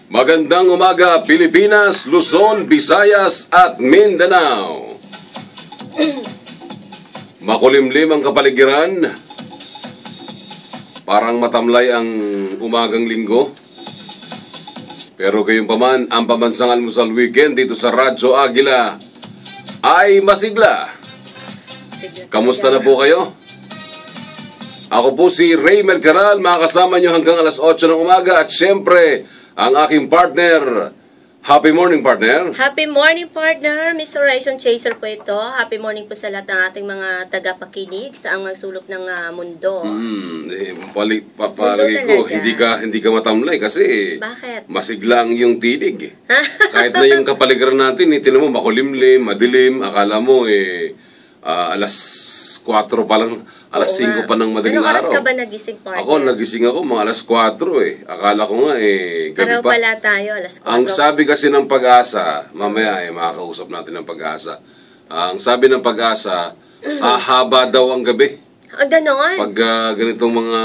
Magandang umaga, Pilipinas, Luzon, Visayas at Mindanao. Makulimlim ang kapaligiran. Parang matamlay ang umagang linggo. Pero gayunpaman, ang pambansang almusal weekend dito sa Radyo Agila ay masigla. Kamusta na po kayo? Ako po si Ray Mercaral, makakasama nyo hanggang alas 8 ng umaga at syempre, ang aking partner. Happy morning, partner. Happy morning, partner. Miss Horizon Chaser po ito. Happy morning po sa lahat ng ating mga tagapakinig sa ang sulok ng mundo. Palagi ko, hindi ka matamlay kasi bakit? Masiglang yung tinig. Kahit na yung kapaligiran natin, tinan mo, makulimlim, madilim, akala mo alas 4 pa lang, alas 5 pa ng madaling araw. Anong oras ka ba nagising, partner? Ako, nagising ako mga alas 4 Akala ko nga gabi araw pa. pala tayo, alas 4. Ang sabi kasi ng Pag-asa, mamaya makakausap natin ng Pag-asa. Ang sabi ng Pag-asa, haba daw ang gabi. Ganon? Pag ganitong mga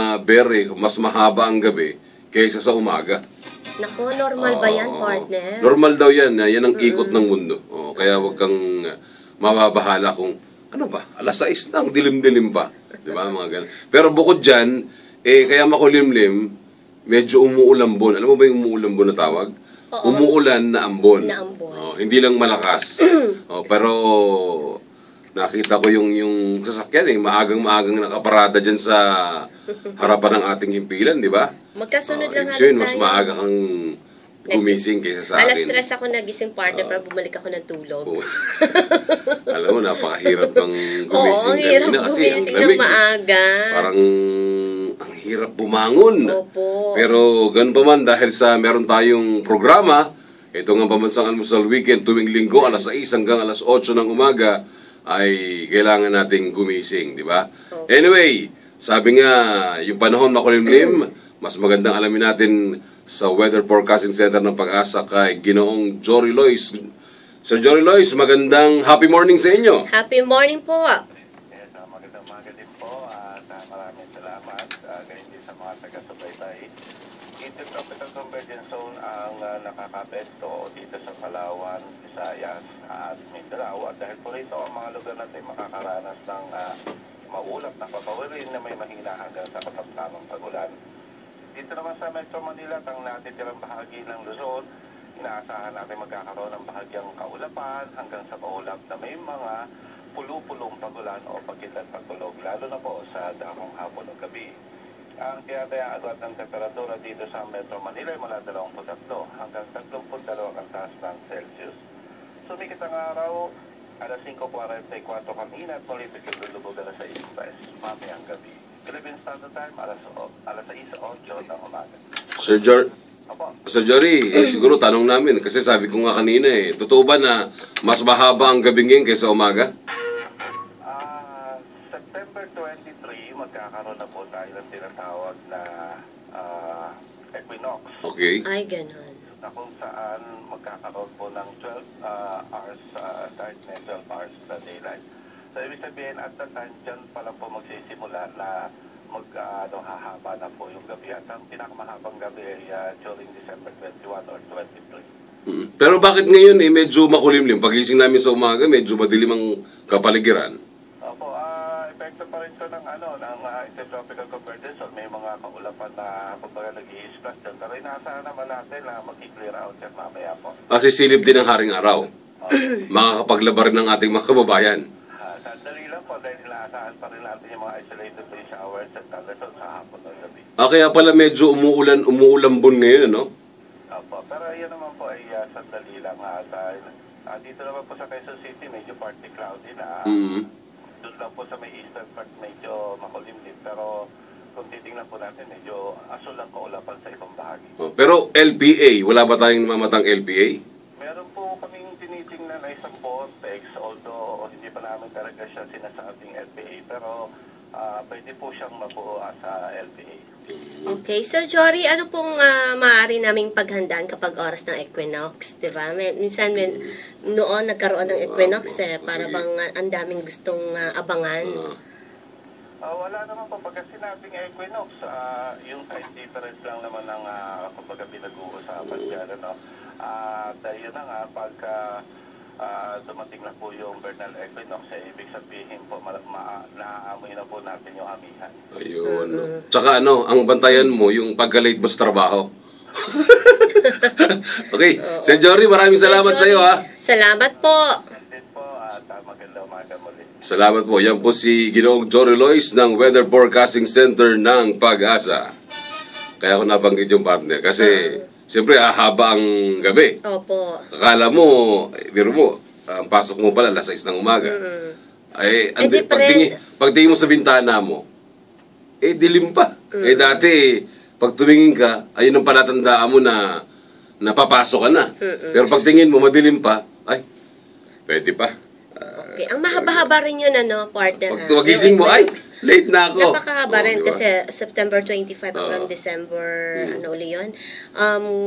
mas mahaba ang gabi kaysa sa umaga. Naku, normal ba yan, partner? Normal daw yan. Yan ang ikot ng mundo. Kaya wag kang mababahala kung ano ba, alas 6 na, dilim-dilim pa. Diba, mga ganun. Pero bukod dyan, kaya makulimlim, medyo umuulambon. Alam mo ba yung umuulambon na tawag? Oo. Umuulan na ambon. Na ambon. Hindi lang malakas. Pero nakita ko yung sasakyan, maagang-maagang nakaparada dyan sa harapan ng ating himpilan, di ba? Magkasunod lang halos tayo. Mas tayo. maaga kang gumising kaysa sa akin. Alas 3 ako nagising, partner, para bumalik ako ng tulog. Alam mo, napakahirap ng gumising. Oo, ang hirap gumising ng maaga. Parang ang hirap bumangon. Opo. Pero ganun pa man, dahil sa meron tayong programa, ito nga Pambansang Almusal Weekend, tuwing linggo, alas 6 hanggang alas 8 ng umaga, ay kailangan nating gumising, di ba? Okay. Anyway, sabi nga, yung panahon makulimlim, mas magandang alamin natin sa Weather Forecasting Center ng Pag-asa kay Ginoong Jory Lois. Sir Jory Lois, magandang happy morning sa inyo. Happy morning po. Yes, magandang umaga din po at maraming salamat. Ganyan din sa mga taga-subaybay. Intertropical Convergence Zone ang nakakapekto dito sa Palawan, Visayas at Mindanao. At dahil po rito, ang mga lugar natin makakaranas ng maulap na papawirin na may mahina hanggang sa katamtamang pagulan. Dito naman sa Metro Manila, ang natitirang bahagi ng Luzon, inaasahan natin magkakaroon ng bahagyang kaulapan hanggang sa maulap na may mga pulu-pulong pagulan o pagkitag-pagulog, lalo na po sa damang hapon o gabi. Ang tiyatayang agad ng temperatura dito sa Metro Manila ay mula 23 hanggang 32 ang taas ng Celsius. Sumikit ang araw, alas 5:44 kanina at muli lulubog alas 6 mamayang gabi. Philippine Standard Time, alas 6:08 ng umaga. Sir Jory, siguro tanong namin, kasi sabi ko nga kanina totoo ba na mas mahaba ang gabi ngayon kaysa umaga? September 23, magkakaroon na po tayo ng tinatawag na equinox. Okay. Ay, ganon. Na kung saan magkakaroon po ng 12 hours, darkness, 12 hours na daylight. So, ibig sabihin, at that time, dyan pa lang po magsisimula na hahaba na po yung gabi. At ang pinakamahabang gabi ay during December 21 or 23. Pero bakit ngayon medyo makulimlim? Pagising namin sa umaga, medyo madilim ang kapaligiran. Opo, epekto pa rin ito ng intertropical convergence zone. May mga kaulapan na kumbaga nag-i-splash dyan. Pero inaasahan naman natin na mag-clear out yan mamaya po. Kasi silip din ang haring araw. Makakapaglaba rin ng ating mga kababayan. Sandali lang po dahil inaasahan pa rin natin yung mga isolated showers at thunderstorms sa hapon o gabi. Kaya pala medyo umuulambon ngayon, no? Opo, pero yan naman po ay sandali lang. Dito naman po sa Quezon City, medyo partly cloudy na. Doon lang po sa may eastern part, medyo makulimlim. Pero kung titingnan po natin, medyo asul ang kaulapan sa ibang bahagi. Pero LPA, wala ba tayong mamatang LPA? Meron po kaming tinitingnan na isang vortex, although hindi pa namin talaga siya sinasabing LPA, pero pwede po siyang mabuo sa LPA. Okay. Sir Jory, ano pong maaari naming paghandaan kapag oras ng equinox? Diba? Minsan, noon nagkaroon ng equinox, para bang ang daming gustong abangan. Wala naman po. Pagka sinabing Equinox, yung time difference lang naman ang kumbaga pinag-uusapan dyan. Ano? Dahil na nga, pagka dumating na po yung vernal equinox, ibig sabihin po, naaamoy na po natin yung amihan. Ayun. Tsaka ang bantayan mo, yung pagka-late mo sa trabaho. Okay. Sir Jory, maraming salamat sa iyo, ha? Salamat po. Din po, at magandang umaga muli. Salamat po. Yan po si Ginoong Jory Lois ng Weather Forecasting Center ng Pag-asa. Kaya ako nabanggit yung partner kasi siyempre haba ang gabi. Opo. Akala mo, biro mo, ang pasok mo pala alas 6 ng umaga. Ay, pagtingin mo sa bintana mo, dilim pa. Dati, pag tumingin ka, ayun ang palatandaan mo na napapasok ka na. Pero pagtingin mo, madilim pa, ay, pwede pa. Okay. Ang mahaba-haba rin yun, partner. Pag magising mo, ay, late na ako. Napakahaba rin diba? kasi September 25 hanggang December, uli yun.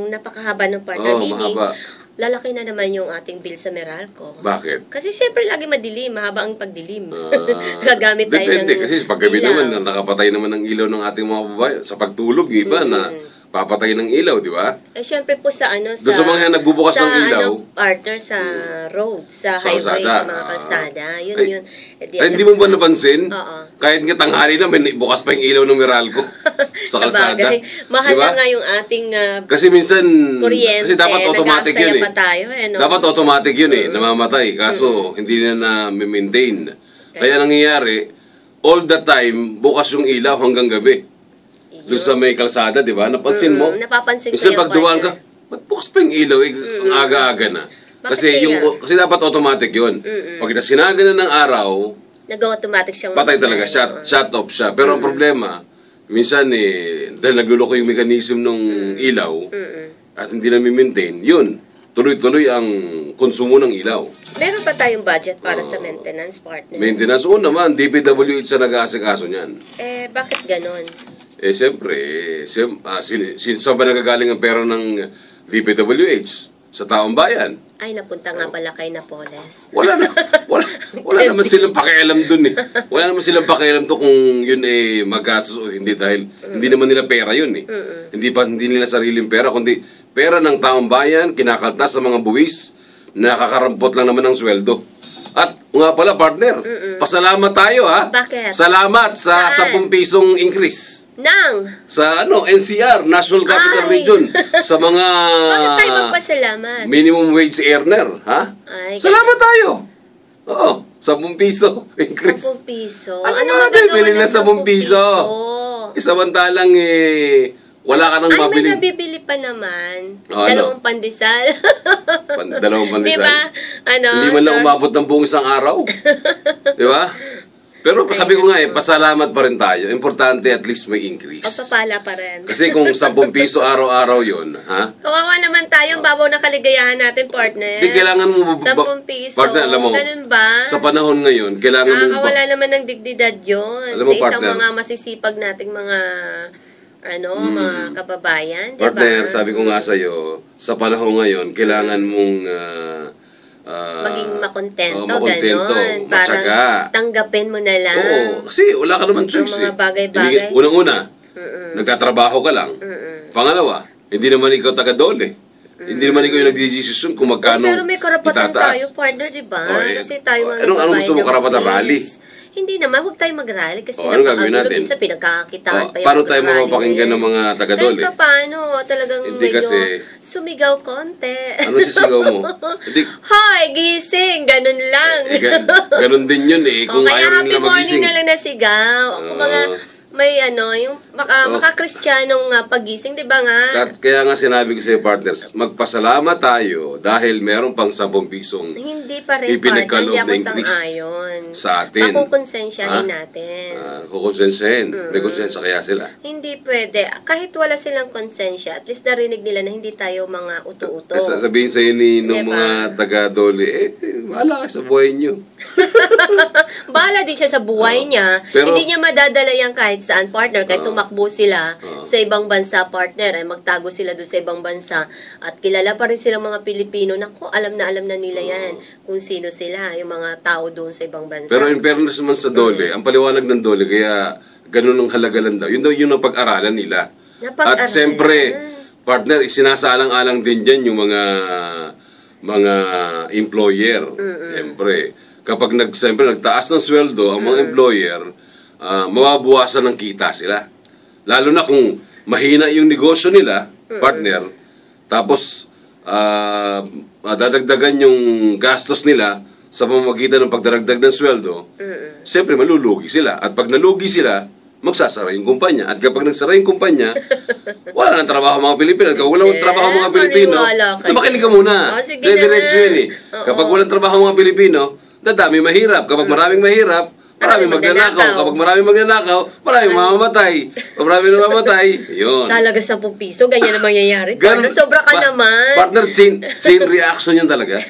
Napakahaba ng partner. Meaning, mahaba. lalaki na naman yung ating bill sa Meralco. Bakit? Kasi siyempre lagi madilim, mahaba ang pagdilim. Gagamit tayo depende, ng kasi paggabi ilaw. naman, nakapatay naman ng ilaw ng ating mga babae. Sa pagtulog, iba na papatay ng ilaw, di ba? Siyempre po sa Doon sa mga nagbubukas ng ilaw, partner sa road, sa Sa highway, kalsada. sa mga kalsada. Yun, Ay, yun. Ay, hindi mo ba napansin? Oo. Kahit nga tanghali na, may bukas pa yung ilaw ng Meralco sa kalsada. Sabagay. Mahal Di ba? na nga yung ating Kasi minsan, kuryente. kasi dapat automatic yun Nag-aaksaya pa tayo, no? Dapat automatic yun namamatay. Kaso, hindi na maintain. Kaya nangyayari, all the time, bukas yung ilaw hanggang gabi. Doon sa may kalsada, di ba? Napansin mo? Napapansin ko Minsan yung pag dumaan ka, partner. ba't bukas pa yung ilaw? Ang aga-aga na. Kasi kasi dapat automatic yun. Pag nasinaga na ng araw, Nag-automatic siyang patay talaga, shut off siya. Pero ang problema, minsan dahil nagluloko yung mechanism ng ilaw, at hindi na maintain, yun, tuloy-tuloy ang konsumo ng ilaw. Meron pa tayong budget para sa maintenance, partner? Maintenance, oo naman, DPWH sa nag-aasikaso niyan. Bakit ganon? Siyempre, saan ba nagagaling ang pera ng DPWH? Sa taong bayan. Ay, napunta nga pala kay Napoles. Wala naman silang pakialam dun Wala naman silang pakialam to kung yun magastos o hindi dahil hindi naman nila pera yun Hindi nila sariling pera, kundi pera ng taong bayan, kinakaltas sa mga buwis, nakakarampot lang naman ng sweldo. At nga pala, partner, pasalamat tayo Bakit? Salamat sa 10 pisong increase. Sa NCR, National Capital Region, sa mga Bakit tayo magpasalamat? minimum wage earner, ha? Ay, Salamat tayo. Oo, 10 piso increase. 10 piso. Ano Ano nga, magagawa bili ng na 10 piso. Samantalang wala ka nang Ay, may mabili. nabibili pa naman. Oh, Dalawang pandesal. Dalawang pandesal. Diba? Hindi man lang umabot ng buong isang araw. Di ba? Pero sabi ko nga pasalamat pa rin tayo. Importante at least may increase. Pagpapala pa rin. Kasi kung 10 piso araw-araw yun, ha? Kawawa naman tayo, ang babaw na kaligayahan natin, partner. Di kailangan mo 10 piso. Partner, alam mo, ganun ba? sa panahon ngayon, kailangan mo Nakakawala naman ng dignidad yun. Alam mo, sa isang partner, mga masisipag nating mga mga kababayan. Diba? Partner, sabi ko nga sa'yo, sa panahon ngayon, kailangan mong maging makontento, makontento, ganon. matyaga. Parang tanggapin mo na lang. Oo, kasi wala ka naman choice. mga bagay-bagay. Unang-una, nagtatrabaho ka lang. Pangalawa, hindi naman ikaw taga-dole. Hindi naman ikaw yung nagdidesisyon kung magkano Pero may karapatan itataas. tayo, partner, diba? Kasi anong tayo gusto mo, karapatan? Rally? Hindi naman, huwag tayo mag-rally kasi anong gagawin natin? Minsan pinagkakakitaan pa yung paano tayo mapapakinggan ng mga taga-dole? Kahit paano, talagang Hindi medyo kasi- sumigaw konti. Ano sisigaw mo? Hindi, Hoy, gising! Ganun lang. ganun din yun Kung kaya ayaw happy nila morning magising. na lang nasigaw. Kung mga may yung maka-kristyanong pagising, di ba nga? Kaya nga sinabi ko sa partners, magpasalamat tayo dahil meron pang 10 pisong Hindi pa rin, partner. ipinagkaloob Hindi ako na increase sang-ayon. sa atin. Pakukonsensyahin natin. Kukonsensyahin. May konsensya kaya sila. Hindi pwede. Kahit wala silang konsensya, at least narinig nila na hindi tayo mga uto-uto. Sabihin sa'yo ni Diba? mga taga-dole, bahala ka sa buhay nyo. Bahala din siya sa buhay niya. Pero- Hindi niya madadala yan kahit saan, partner, kahit tumakbo sila sa ibang bansa, partner, ay magtago sila doon sa ibang bansa, at kilala pa rin silang mga Pilipino. Naku, alam na nila yan kung sino sila, yung mga tao doon sa ibang bansa. Pero in fairness naman sa Dole, ang paliwanag ng Dole, kaya ganun ang halaga lang daw. Yun daw yung napag-aralan nila. At siyempre, partner, isinasaalang-alang din dyan yung mga employer. Siyempre, kapag nagtaas ng sweldo ang mga employer, mababawasan ng kita sila. Lalo na kung mahina yung negosyo nila, partner, tapos dadagdagan yung gastos nila sa pamamagitan ng pagdaragdag ng sweldo, siyempre malulugi sila. At pag nalugi sila, magsasara yung kumpanya. At kapag nagsara yung kumpanya, wala nang trabaho mga Pilipino. At kapag walang trabaho mga Pilipino, makinig ka muna. Diretso yun eh. Kapag walang trabaho mga Pilipino, dadami mahirap. Kapag maraming mahirap, maraming magnanakaw. Kapag maraming magnanakaw, maraming mamamatay. Kapag maraming namamatay, yun. Sa halaga 10 piso, ganyan na mangyayari. Partner, sobra ka naman. Partner, chain reaction yan talaga.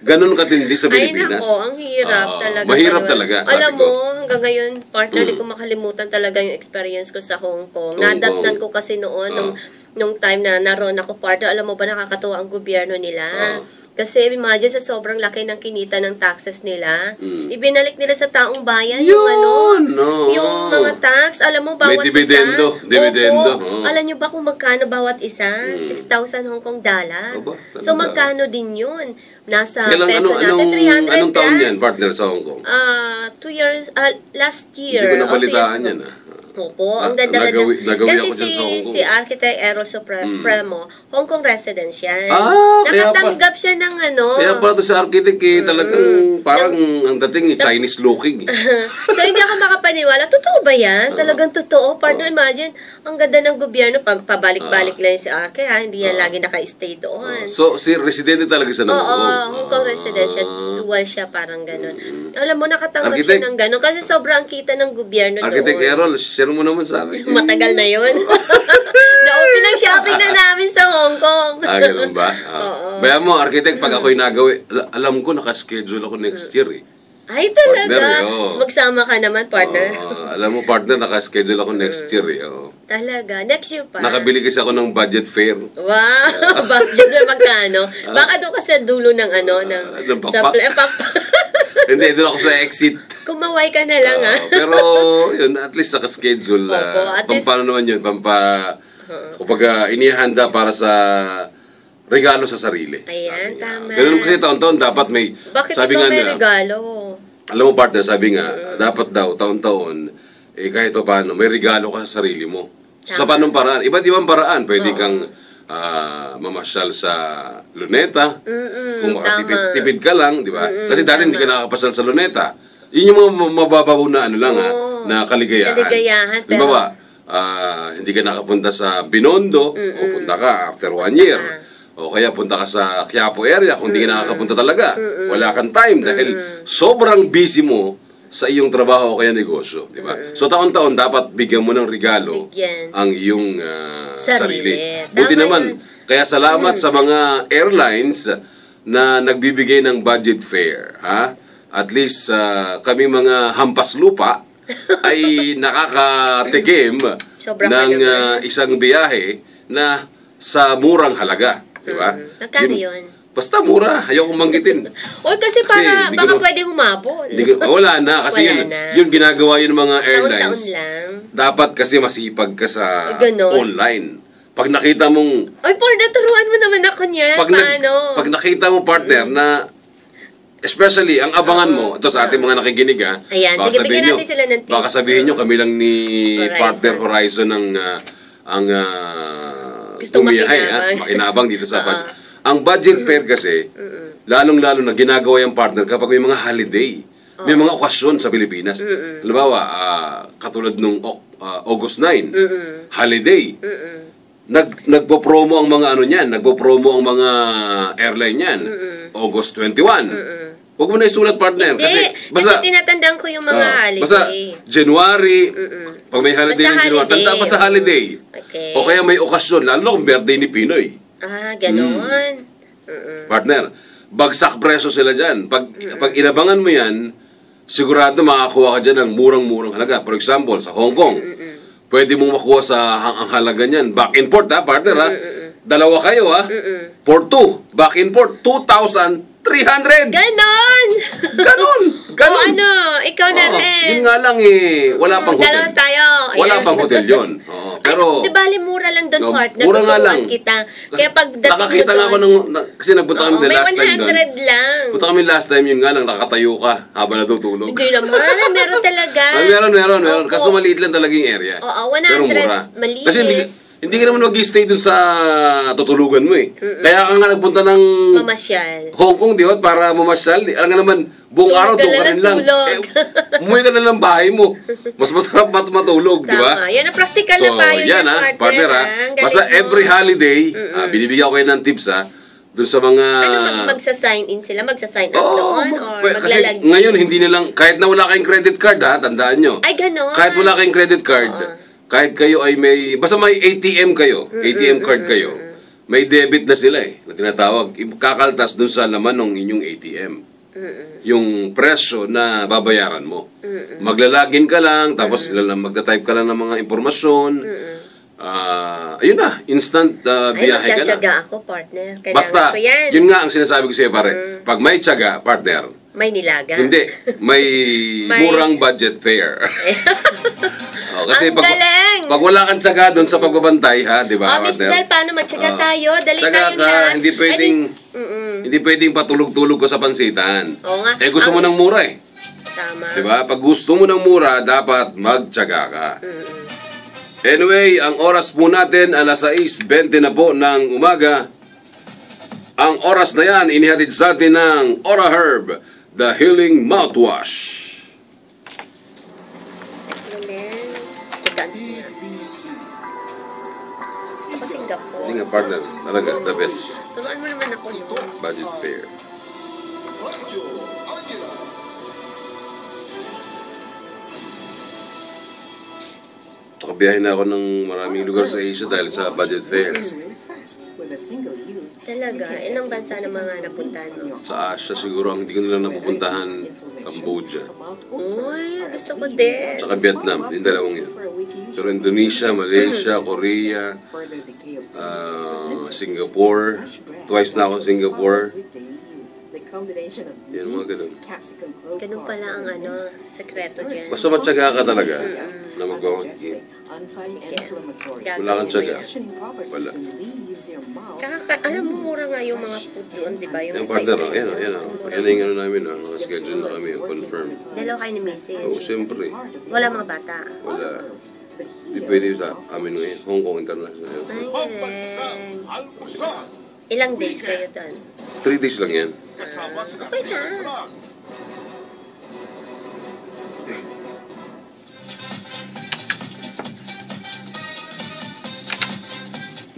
Ganun katindi sa Pilipinas. Ay nako, ang hirap talaga. Mahirap talaga, alam mo, hanggang ngayon, partner, di ko makalimutan talaga yung experience ko sa Hong Kong. Nadatnan ko kasi noon, nung time na naroon ako, partner, alam mo ba, nakakatuwa ang gobyerno nila. Kasi imagine sa sobrang laki ng kinita ng taxes nila, ibinalik nila sa taong bayan yung yung mga tax. Alam mo, bawat may dividendo, isa. Dividendo. Alam nyo ba kung magkano bawat isa? 6,000 Hong Kong dollar. So magkano din yun? Nasa peso natin, 300 anong taon plus. yan, partner, sa Hong Kong? 2 years, last year. Hindi ko nabalitaan yan, Opo, ang ganda-ganda. Kasi si Architect Eero Supremo, Hong Kong resident siya. Nakatanggap siya ng Kaya pala ito si Architect talagang parang ang dating Chinese looking. So hindi ako makapaniwala. Totoo ba yan? Talagang totoo. Partner, imagine, ang ganda ng gobyerno, pabalik-balik lang si Arke, hindi yan lagi naka-stay doon. So, si residente talaga siya ng Hong Kong? Oo, Hong Kong resident siya. Dual siya, parang ganun. Alam mo, nakatanggap siya ng ganun. Kasi sobrang kita ng gobyerno doon. Architect Errol, share mo naman sa amin. Matagal na yun. Na-open ang shopping na namin sa Hong Kong. Ganun ba? Bayan mo, Architect, pag ako'y nagawi, alam ko, nakaschedule ako next year eh. Ay, talaga? Partner, magsama ka naman, partner. Alam mo, partner, nakaschedule ako next year eh. Talaga? Next year pa? Nakabili kasi ako ng budget fare. Wow! Budget na magkano? Baka doon ka sa dulo ng Hindi, doon ako sa exit. Kumaway ka na lang, Pero, yun, at least nakaschedule. Pampano naman yun, kumbaga, inihanda para sa regalo sa sarili. Ayan, tama. Ganun kasi taon-taon dapat may... Bakit sabi ikaw may regalo? Alam mo, partner, sabi nga, dapat daw, taon-taon, kahit pa paano, may regalo ka sa sarili mo. Sa panong paraan. Iba't ibang paraan. Pwede kang mamasyal sa Luneta. Kung makatipid ka lang, di ba? Kasi dati hindi ka nakakapasal sa Luneta. Yun yung mga mababaw na na kaligayahan. Kaligayahan. Halimbawa, hindi ka nakapunta sa Binondo, o punta ka after 1 year. O kaya punta ka sa Quiapo area kung hindi ka nakakapunta talaga. Wala kang time dahil sobrang busy mo sa iyong trabaho o kaya negosyo, di ba? So taon-taon dapat bigyan mo ng regalo ang iyong sarili. Buti naman, kaya salamat sa mga airlines na nagbibigay ng budget fare, At least kami mga hampas lupa ay nakakatikim ng isang biyahe na sa murang halaga, di ba? Magkano yun? Basta mura, ayaw kong manggitin. Kasi para baka pwede humabol. Wala na, kasi yun ginagawa yun ng mga airlines. Taon-taon lang. Dapat kasi masipag ka sa online. Pag nakita mong... Oy, partner, turuan mo naman ako niyan. Pag nakita mo, partner, na especially, ang abangan mo, ito sa ating mga nakikinig, ayan, sige, bigyan natin sila ng tip. Baka sabihin nyo, kami lang ni Partner Horizon ang tumiyahay, makinabang dito sa ang budget fare kasi, lalong-lalo na ginagawa yung partner kapag may mga holiday. May mga okasyon sa Pilipinas. Halimbawa, katulad nung August 9, holiday. Nagpo-promo ang mga nagpo-promo ang mga airline niyan. August 21. Huwag mo na isulat, partner. Kasi tinatandaan ko yung mga holiday. Basta January, pag may holiday ng January, tanda pa sa holiday. Okay. O kaya may okasyon, lalo kung birthday ni Pinoy. Ganon. Partner, bagsak presyo sila dyan. Pag inabangan mo yan, sigurado makakuha ka dyan ng murang-murang halaga. For example, sa Hong Kong, pwede mong makuha sa ang halaga niyan. Back and forth, ha, partner, ha? Dalawa kayo, ha? For 2. Back and forth, 2,300. Ganon! Ganon! Ganon! O ano, ikaw na Oo, rin. yun nga lang, wala pang hotel. Dalawa tayo. Wala Ayan. pang hotel yun. Oo, pero... Ay, di bali, mura lang doon, No, partner. mura nga Tuturuan lang. kita. Kasi Kaya pag nakakita nga ako kasi nagpunta kami Oo, the may last time doon. 100 lang. Punta kami last time, yun nga lang, nakatayo ka habang natutulog. Hindi naman, meron talaga. Meron. Opo. Kaso maliit lang talaga yung area. Oo, 100, Pero mura. malinis. Kasi hindi ka naman mag-stay dun sa tutulugan mo eh. Kaya ka nga nagpunta ng Mamasyal. Hong Kong, di ba? Para mamasyal. Alam nga naman, buong Tulog araw ka doon ka lang rin ng lang. tulog. Umuwi ka na lang bahay mo. Mas masarap matulog, di ba? Tama. Yan ang practical na So, payo yan niya, ha, partner ha. Ang galing Basta mo. every holiday, binibigyan ko kayo ng tips ha. Doon sa mga... Ano, magsa-sign in sila? Magsa-sign up doon? Or Kasi maglalagay? ngayon, hindi nilang, kahit na wala kayong credit card ha, tandaan nyo. Ay, ganon. Kahit wala kayong credit card, kahit kayo ay may, basta may ATM kayo, ATM card kayo, may debit na sila eh, na tinatawag. Kakaltas dun sa laman ng inyong ATM. Yung presyo na babayaran mo. Maglalagin ka lang, tapos magta-type ka lang ng mga impormasyon. Ayun na, instant Ay, biyahe ka na. magtsatsaga ako, partner. Kailangan Basta, ko yan. yun nga ang sinasabi ko sa'yo pare. Pag may tiyaga, partner, May nilaga. hindi, may murang budget fare. Kasi Ang galing! pag wala kang tiyaga doon sa pagbabantay, ha, di ba? Miss partner? Bel, paano magtsaga tayo? Dali Tiyaga tayo ka, lahat. hindi pwedeng, Ay, hindi pwedeng patulog-tulog ko sa pansitan. Oo nga. Gusto mo ng mura eh. Tama. Di ba? Pag gusto mo ng mura, dapat magtiyaga ka. Anyway, ang oras po natin, alas 6:20 na po ng umaga. Ang oras na yan, inihatid sa atin ng Ora Herb, the Healing Mouthwash. Galing. Tsagaan niya. Gusto ko Singapore. Hindi nga partner, talaga, the best Turuan mo naman ako, no? budget fare. Nakabiyahe na ako ng maraming lugar sa Asia dahil sa budget fare. Talaga? Ilang bansa na mga napuntahan mo? Sa Asia siguro, ang hindi ko nila napupuntahan, Cambodia. Uy, gusto ko din. Tsaka Vietnam, yung dalawang yun. Pero Indonesia, Malaysia, Korea, Singapore. Twice na ako sa Singapore. Yan, mga ganun. Ganun pala ang sekreto dyan. Basta matyaga ka talaga na magawa. Wala kang tiyaga. Wala. Alam mo, mura nga yung mga food doon, di ba? Yung partner, yan yung ano namin, schedule na kami, confirm. Dalawa kayo ni Mrs. Oo, siyempre. Wala mga bata. Wala. Hindi pwede sa amin ngayon. Hong Kong International. Ay, galing. Ilang days kayo doon? 3 days lang yan. Okay na.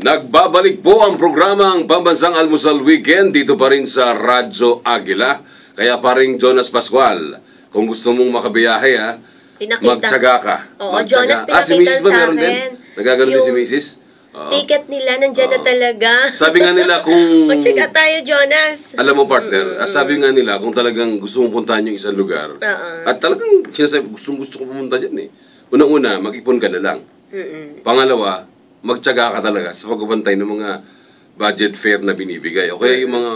Nagbabalik po ang programang Pambansang Almusal Weekend dito pa rin sa Radyo Agila. Kaya paring Jonas Pascual, kung gusto mong makabiyahe magtsaga ka. Oo, Magtsaga. Jonas, Si Mrs. ba pinakita meron sa din? akin. Nagagano din si Yung Mrs.? Oo. Ticket nila, nandyan na talaga. Sabi nga nila kung... Magtsaga tayo, Jonas. Alam mo partner, sabi nga nila kung talagang gusto mong puntahan yung isang lugar. At talagang sinasabi, gusto ko pumunta dyan eh. Unang-una, mag-ipon ka na lang. Pangalawa, magtyaga ka talaga sa pagbabantay ng mga budget fare na binibigay. O kaya yung mga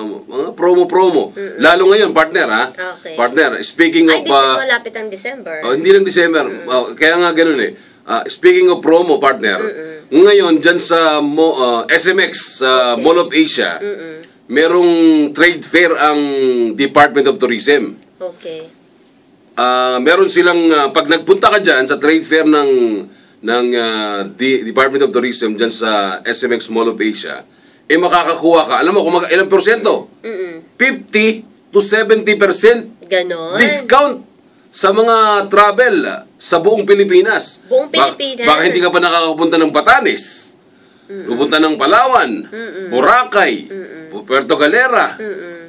promo-promo. Lalo ngayon, partner ha? Okay. Partner, speaking Ay, of... malapit ang December. hindi lang December. Kaya nga ganun eh. Speaking of promo, partner, ngayon, dyan sa SMX, sa Mall of Asia, merong trade fair ang Department of Tourism. Okay. Meron silang, pag nagpunta ka dyan sa trade fair ng Department of Tourism dyan sa SMX Mall of Asia, makakakuha ka, alam mo kung ilang porsyento? 50 to 70% Ganon. discount sa mga travel sa buong Pilipinas. Buong Pilipinas. Baka hindi ka pa nakakapunta ng Batanes, pupunta ng Palawan, Boracay, Puerto Galera,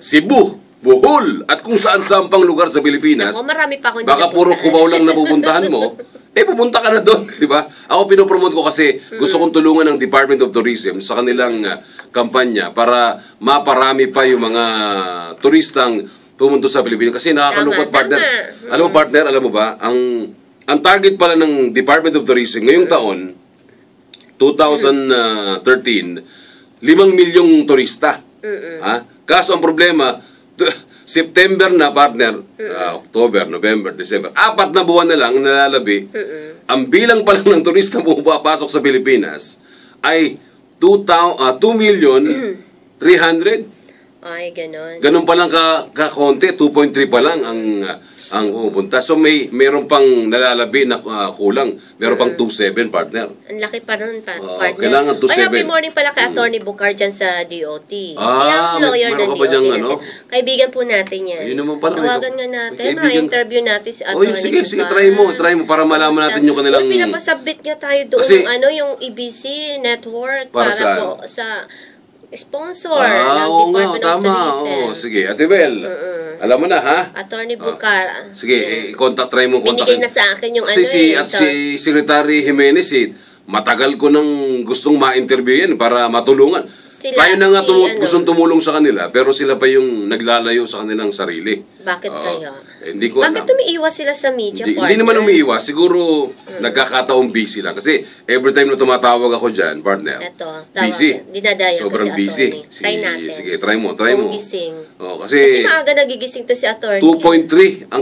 Cebu, Bohol, at kung saan-saan pang lugar sa Pilipinas. Ako, marami pa akong Baka puro Cubao lang napupuntahan mo. Pupunta ka na doon, di ba? Ako pinopromote ko kasi gusto kong tulungan ng Department of Tourism sa kanilang kampanya para maparami pa yung mga turistang pumunta sa Pilipinas. Kasi nakakalungkot, partner. Alam mo, partner, alam mo ba, ang ang target pala ng Department of Tourism ngayong taon, 2013, 5 milyong turista. Kaso ang problema, September na, partner, October, November, December, 4 na buwan na lang nalalabi. Ang bilang pa lang ng turista pumapasok sa Pilipinas ay 2,300,000. Ay, ganon. Ganun pa lang kakonti, 2.3 pa lang ang pupunta. So meron pang nalalabi na kulang. Meron pang 2.7, partner. Ang laki pa nun, partner. Kailangan 2.7. Ay, happy morning pala kay Attorney Bucar dyan sa DOT. Siya ang lawyer meron ng ka ba DOT dyang, natin. Kaibigan po natin yan. Ayun naman pala. Tawagan nga natin. Kaibigan. Ma-interview natin si Attorney Bucar. Sige, try mo para malaman natin yung kanilang... Uy, pinapasubmit nga tayo doon Kasi, yung EBC network para po sa sponsor ng oo nga, Department of tama. Tourism. Sige, Ate Bel. Alam mo na, ha? Attorney Bucar. Sige, try mo. Binigay na sa akin yung Kasi si Secretary Jimenez, matagal ko nang gustong ma-interview yan para matulungan. Tayo na nga gustong tumulong sa kanila, pero sila pa yung naglalayo sa kanilang sarili. Bakit kaya? Hindi ko Bakit umiiwas sila sa media, partner? Hindi naman umiiwas. Siguro, nagkakataong busy lang. Kasi every time na tumatawag ako dyan, partner, busy. Dinadayo sobrang ko si busy. Attorney. Try natin. Sige, try mo. Gising. Kasi maaga nagigising to si Attorney. 2.3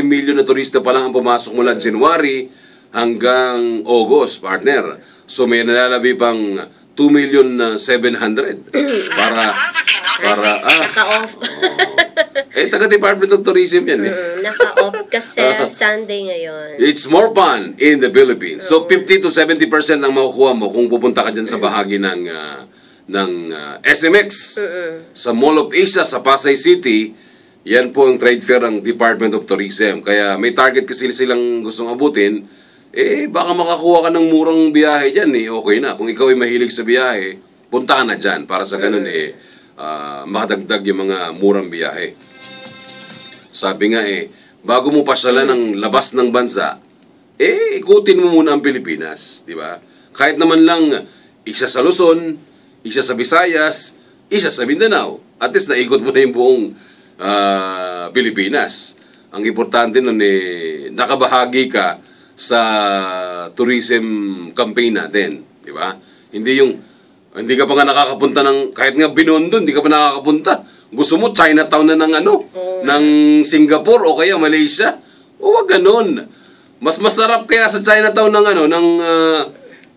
million na turista pa lang ang pumasok mula January hanggang August, partner. So may nalalabi pang 2,700,000 para naka-off. taga Department of Tourism yan Naka-off kasi Sunday ngayon. It's more fun in the Philippines. So 50 to 70% ang makukuha mo kung pupunta ka dyan sa bahagi ng SMX, sa Mall of Asia, sa Pasay City. Yan po ang trade fair ng Department of Tourism. Kaya may target kasi silang gustong abutin. Baka makakuha ka ng murang biyahe dyan, okay na. Kung ikaw ay mahilig sa biyahe, punta ka na dyan para sa ganun, makadagdag yung mga murang biyahe. Sabi nga, bago mo pasyalan ng labas ng bansa, ikutin mo muna ang Pilipinas, di ba? Kahit naman lang, isa sa Luzon, isa sa Visayas, isa sa Mindanao. At least naikot mo na yung buong Pilipinas. Ang importante nun, nakabahagi ka sa tourism campaign natin, di ba? Hindi ka pa nga nakakapunta ng, kahit nga Binondo, hindi ka pa nakakapunta. Gusto mo Chinatown na ng Singapore o kaya Malaysia? Wag ganun. Mas masarap kaya sa Chinatown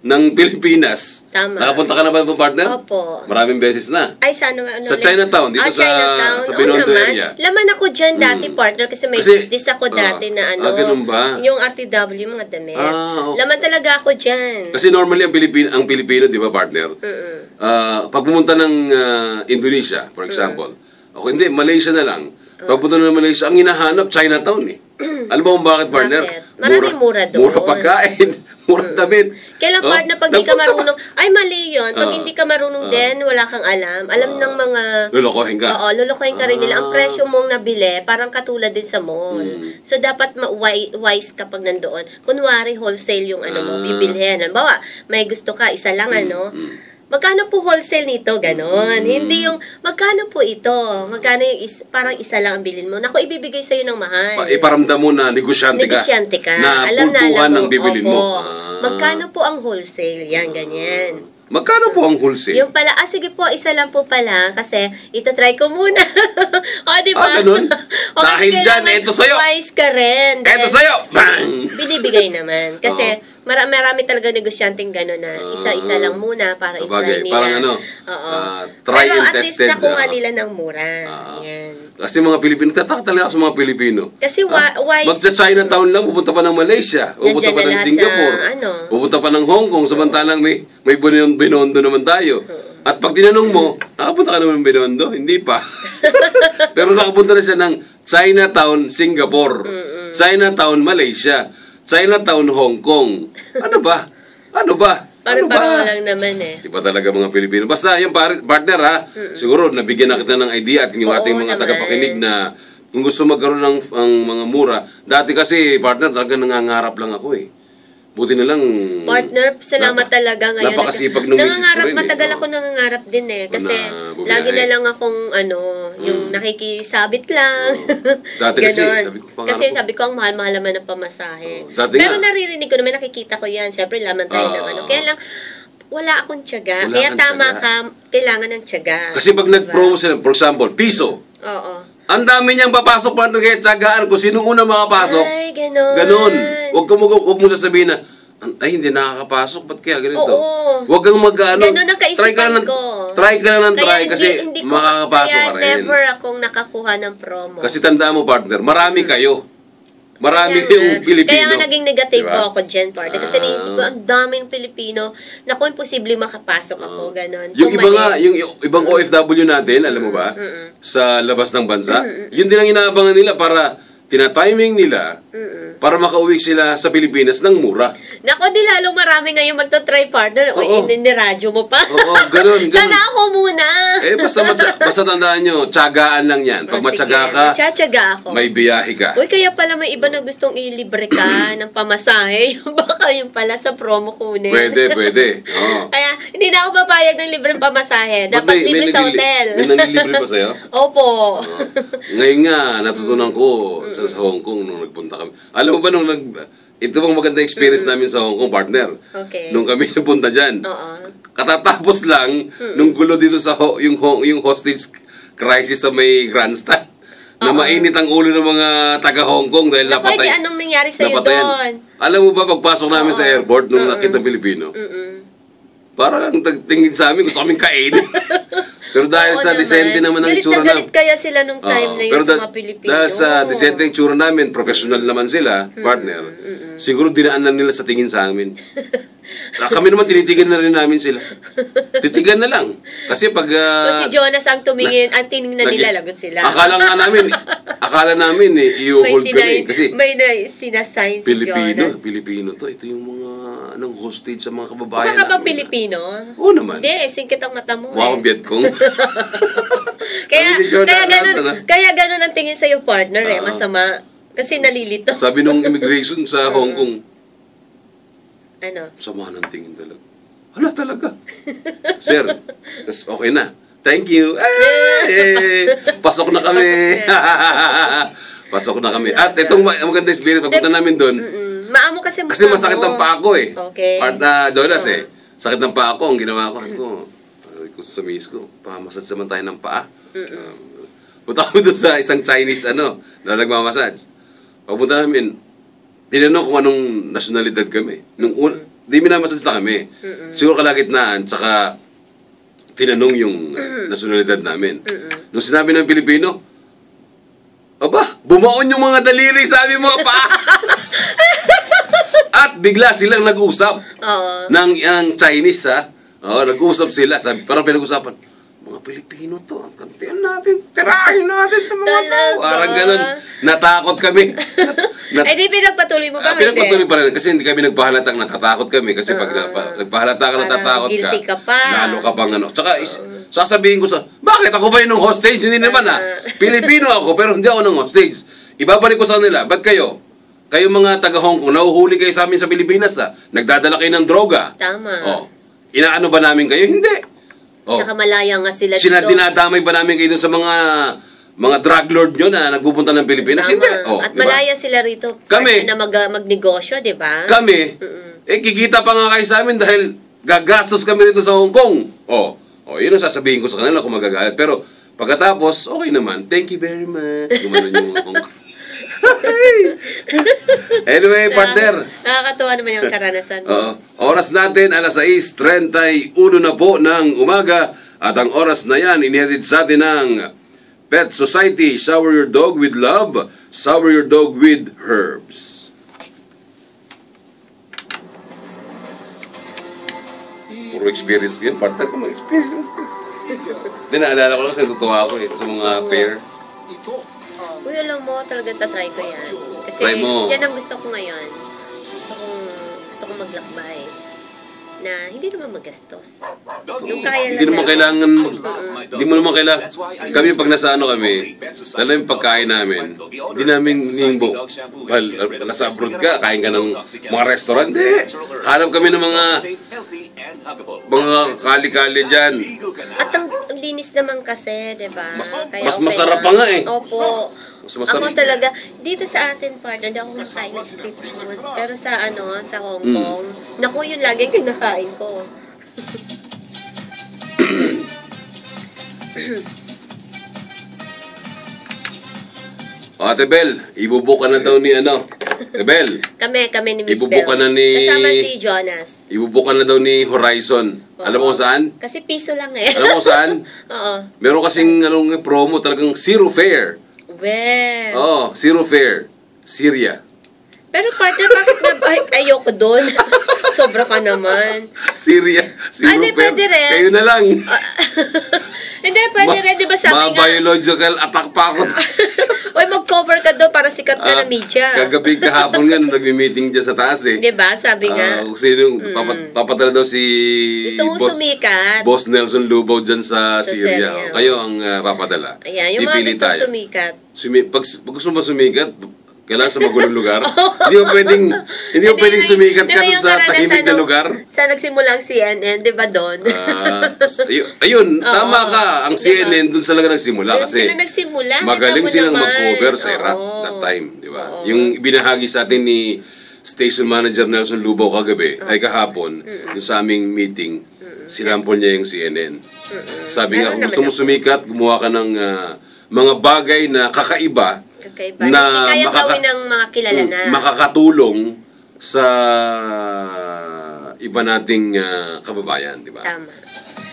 ng Pilipinas. Tama. Nakapunta ka na ba po, partner? Opo. Maraming beses na. Ay, sa Chinatown, dito sa Binondo area. Laman ako dyan dati, partner, kasi may business ako dati na ganun ba? Yung RTW, mga damit. Okay. Laman talaga ako dyan. Kasi normally ang Pilipino, di ba, partner? Pag pumunta ng Indonesia, for example, hindi, Malaysia na lang. Pag pumunta ng Malaysia, ang hinahanap, Chinatown Alam mo kung bakit, partner? Bakit? Maraming mura doon. Mura pagkain. Murang damit. Kailan partner, pag di ka marunong, ay mali yun. Pag hindi ka marunong din, wala kang alam. Alam ng mga... Lulukohin ka. Oo, lulukohin ka rin nila. Ang presyo mong nabili, parang katulad din sa mall. So, dapat wise kapag nandoon. Kunwari, wholesale yung mo, bibilhin. Halimbawa, may gusto ka, isa lang, magkano po wholesale nito? Ganon. Hindi yung, magkano po ito? Magkano yung, parang isa lang ang bilhin mo. Naku, ibibigay sa'yo ng mahal. Iparamdam mo na negosyante ka. Na pultuhan ng bibilin mo. Magkano po ang wholesale? Yan, ganyan. Magkano po ang wholesale? Yung pala, sige po, isa lang po pala. Kasi, ito-try ko muna. Di ba? Ganun. Dahil dyan, ito sa'yo. Wise ka rin. Ito sa'yo. Bang! Binibigay naman. Kasi, marami talaga negosyanteng gano'n na isa-isa lang muna para i-try nila. Parang try and tested. Pero at least nakuha nila ng mura. Yan. Kasi mga Pilipino, tataka talaga sa mga Pilipino. Kasi wise... Magsa-Chinatown lang, pupunta pa ng Malaysia, pupunta pa ng Singapore, pupunta pa ng Hong Kong, samantalang may Binondo naman tayo. At pag tinanong mo, nakapunta ka naman ng Binondo? Hindi pa. Pero nakapunta na siya ng Chinatown, Singapore, Chinatown, Malaysia, Chinatown, Hong Kong. Ano ba? Parang lang naman Di ba talaga mga Pilipino? Basta yung partner siguro nabigyan na kita ng idea at yung ating mga tagapakinig na kung gusto magkaroon ng mga mura. Dati kasi partner talaga nangangarap lang ako Buti na lang... Partner, salamat talaga ngayon. Napakasipag ng misis ko rin. Matagal ako nangangarap din kasi lagi na lang akong yung nakikisabit lang. Dati kasi, Ganon. sabi ko, pangarap Kasi ko. sabi ko, ang mahal-mahal naman ng pamasahe. Dati Pero nga. naririnig ko naman, nakikita ko yan. Siyempre, laman tayo ng ano. Kaya lang, wala akong tiyaga. Wala Kaya kang tama tiyaga. ka, kailangan ng tiyaga. Kasi pag nag-promo sila, for example, piso, Oo. ang dami niyang papasok partner kaya tiyagaan kung sino una makapasok. Ay, ganon. Ganon. Huwag mo sasabihin na, ay, hindi nakakapasok. Ba't kaya ganito? Oo. Huwag kang mag-ano. Ganon ang kaisipan ko. Try ka lang ng Kaya try kasi makakapasok kaya ka rin. never akong nakakuha ng promo. Kasi tandaan mo, partner, marami kayo. Marami Kaya kayong nga. Pilipino. Kaya nga naging negative Diba? po ako dyan, partner. Kasi naisip ko, ang daming Pilipino. Naku, imposible makapasok ako, ganon. Yung So, iba mali. nga, yung ibang OFW natin, alam mo ba, sa labas ng bansa, yun din ang inaabangan nila para tina-timing nila para makauwi sila sa Pilipinas ng mura. Naku, di lalong marami ngayon magta-try, partner. O, Oo. niradyo mo pa. Oo, ganun. Sana ako muna. Eh, basta tandaan nyo, tiyagaan lang yan. Pag O, matyaga sige. ka, Tsatsaga ako. may biyahe ka. Uy, kaya pala may iba na gustong ilibre ka ng pamasahe. Baka yung pala sa promo kunin. Pwede. Oo. Kaya, hindi na ako papayag ng libreng pamasahe. Ba't Dapat libre sa hotel. May nanilibre pa sa'yo? Opo. Ngayon nga, natutunan ko sa Hong Kong nung nagpunta kami. Alam mo ba ito bang maganda experience namin sa Hong Kong, partner? Okay. Nung kami napunta dyan. Oo. Katatapos lang nung gulo dito sa yung hostage crisis sa may grandstand. Na mainit ang ulo ng mga taga Hong Kong dahil Naku, napatay. di anong nangyari sa'yo napatayan. doon? Alam mo ba, pagpasok namin sa airport nung nakita Pilipino, parang tingin sa amin, gusto kaming kainin. Pero dahil Oo sa decente naman ang itsura galit na galit kaya sila nung time na yun sa mga Pilipino. Dahil sa decente ang itsura namin, professional naman sila, partner, siguro dinaanan nila sa tingin sa amin. Kami naman tinitigan na rin namin sila. Titigan na lang. Kasi pag... So, si Jonas ang tumingin, ang tinignan nila, lagot sila. Akala namin i-hold kami. Kasi may sinasign si Jonas. Pilipino to. Ito yung mga hostage sa mga kababayan Mukha ka ba namin. Pilipino? Oo naman. Hindi, singkit ang mata mo. Mukha akong Vietcong. kaya ganun ang tingin sa'yo, partner, masama. Kasi nalilito. Sabi nung immigration sa Hong Kong, Ano? sama ng tingin talaga. Hala talaga. Sir, okay na. Thank you. Pasok na kami. Pasok na kami. At itong maganda experience, pagpunta namin doon, Maamo kasi mukha kasi masakit ang paa ko eh. Okay. Jonas sakit ng paa ko. Ang ginawa ko, ko sa miss ko, pamassage naman tayo ng paa. Punta kami doon sa isang Chinese, na nagmamassage. Pagpunta namin, tinanong kung anong nasyonalidad kami. Di minamassage na kami. Siguro kalagitnaan, tsaka tinanong yung nasyonalidad namin. Nung sinabi ng Pilipino, aba, bumaon yung mga daliri sa aming mga paa. At bigla silang nag-usap ng Chinese, ha? Nag-usap sila. Parang pinag-usapan, mga Pilipino to, kantihan natin, tirahin natin ng mga tao. Parang ganun. Natakot kami. Di pinagpatuloy mo ba? Pinagpatuloy pa rin. Kasi hindi kami nagpahalatang natatakot kami. Kasi pag nagpahalata ka natatakot ka, guilty ka pa. lalo ka pang Tsaka sasabihin ko bakit ako ba yung hostage? Hindi naman Pilipino ako, pero hindi ako ng hostage. Ibabalik ko sa nila, ba't kayo? Kayo mga taga Hong Kong, nahuhuli kayo sa amin sa Pilipinas, nagdadala kayo ng droga. Tama. Inaano ba namin kayo? Hindi. Tsaka malaya nga sila dito. Dinadamay ba namin kayo dun sa mga drug lord nyo na nagpupunta ng Pilipinas? Tama. Hindi. At diba? malaya sila rito. Kami. Na magnegosyo, di ba? Kami, kikita pa nga kayo sa amin dahil gagastos kami rito sa Hong Kong. Yun ang sasabihin ko sa kanila kung magagalit. Pero pagkatapos, okay naman. Thank you very much. Gumanon yung mga Hong Kong. Anyway, partner. Nakakatuwa naman yung karanasan mo. Oras natin, 6:31 na po ng umaga. At ang oras na yan, inihatid sa atin ng Pet Society. Shower your dog with love. Shower your dog with herbs. Puro experience yun. Partner ko, mag-experience. Hindi, naalala ko lang kasi natutuwa ako sa mga pair. Uy, alam mo, talagang tatry ko yan. Kasi Try mo. yan ang gusto ko ngayon. Gusto kong maglakbay. Na hindi naman magastos. Yung kaya lang. Hindi mo naman kailangan, kami pag nasa kami, lalo yung pagkain namin, hindi namin nimbo. Nasa abroad ka, kain ka ng mga restaurant, hindi. Hanap kami ng mga kali-kali dyan. At ang malinis naman kasi, di ba? Mas Kaya okay masarap lang. pa nga eh. Opo. Mas masarap. Ako talaga, dito sa atin, partner, hindi ako kumakain ng street food. Pero sa Hong Kong, naku, yun lagi kinakain ko. Ate Bel, ibubuka na daw ni Ate Bel, Kami ni Miss Ibubuka Bell. na ni- Kasama si Jonas. ibubuka na daw ni Horizon. Alam mo kung saan? Kasi piso lang eh. Alam mo kung saan? Oo. Meron kasing promo talagang zero fare. Well. Oo, zero fare. Syria. Pero partner, bakit na ayoko doon? Sobra ka naman. Syria. Zero Hindi, fare. pwede rin. Kayo na lang. Hindi, pwede rin. Di ba sabi Mga nga, biological attack pa ako. uy, mag-cover ka doon para sikat ka na media. Kagabi kahapon nga, nung nagmi-meeting dyan sa taas eh. Di ba? Sabi nga. Kung sino, papatala daw si Gusto mong sumikat. Boss Nelson Lubaw dyan sa Syria. Syria. Kayo ang papadala. Ayan, yung mga Pipili gustong tayo. sumikat. Pag gusto mo sumikat, kailangan sa magulong lugar. Hindi mo pwedeng sumikat ka dun sa tahimik na lugar. Sa nagsimula ang CNN, di ba doon? Ayun, tama ka. Ang Di ba? CNN dun talaga nagsimula Doon kasi sila nagsimula. magaling Kita mo silang naman. mag-cover sa Iraq Oo. that time, di ba? Oo. Yung ibinahagi sa atin ni Station Manager Nelson Lubaw kagabi, ay kahapon, yung sa aming meeting, sinampol niya yung CNN. Sabi nga, kung Meron gusto mo naman sumikat, gumawa ka ng mga bagay na kakaiba, Kakaiba. na Hindi kaya gawin ng mga kilala na. makakatulong sa iba nating kababayan, di ba? Tama.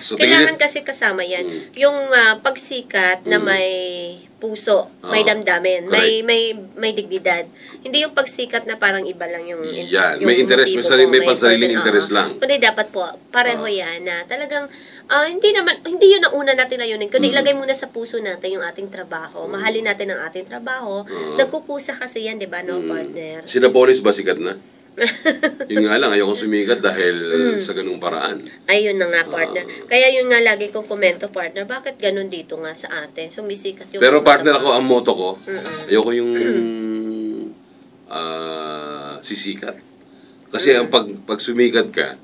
So, Kailangan kasi kasama yan. Yung pagsikat na may puso, may damdamin, Correct. may dignidad. Hindi yung pagsikat na parang iba lang yung Yan, yung may interest, motibo may mo, pansariling person, interest oo. lang. Kundi dapat po, pareho yan na talagang, hindi yun ang una natin layunin, kundi ilagay muna sa puso natin yung ating trabaho. Mahalin natin ang ating trabaho. Nagkukusa kasi yan, di ba, no, partner? Sina Polis ba sikat na? Yun nga lang, ayoko sumikat dahil sa ganung paraan. Ayun na nga, partner. Kaya yun nga lagi kong komento, partner, bakit ganun dito nga sa atin? Sumisikat yung... Pero mga partner sa- ako, ang motto ko, ayoko yung sisikat. Kasi ang pag sumikat ka,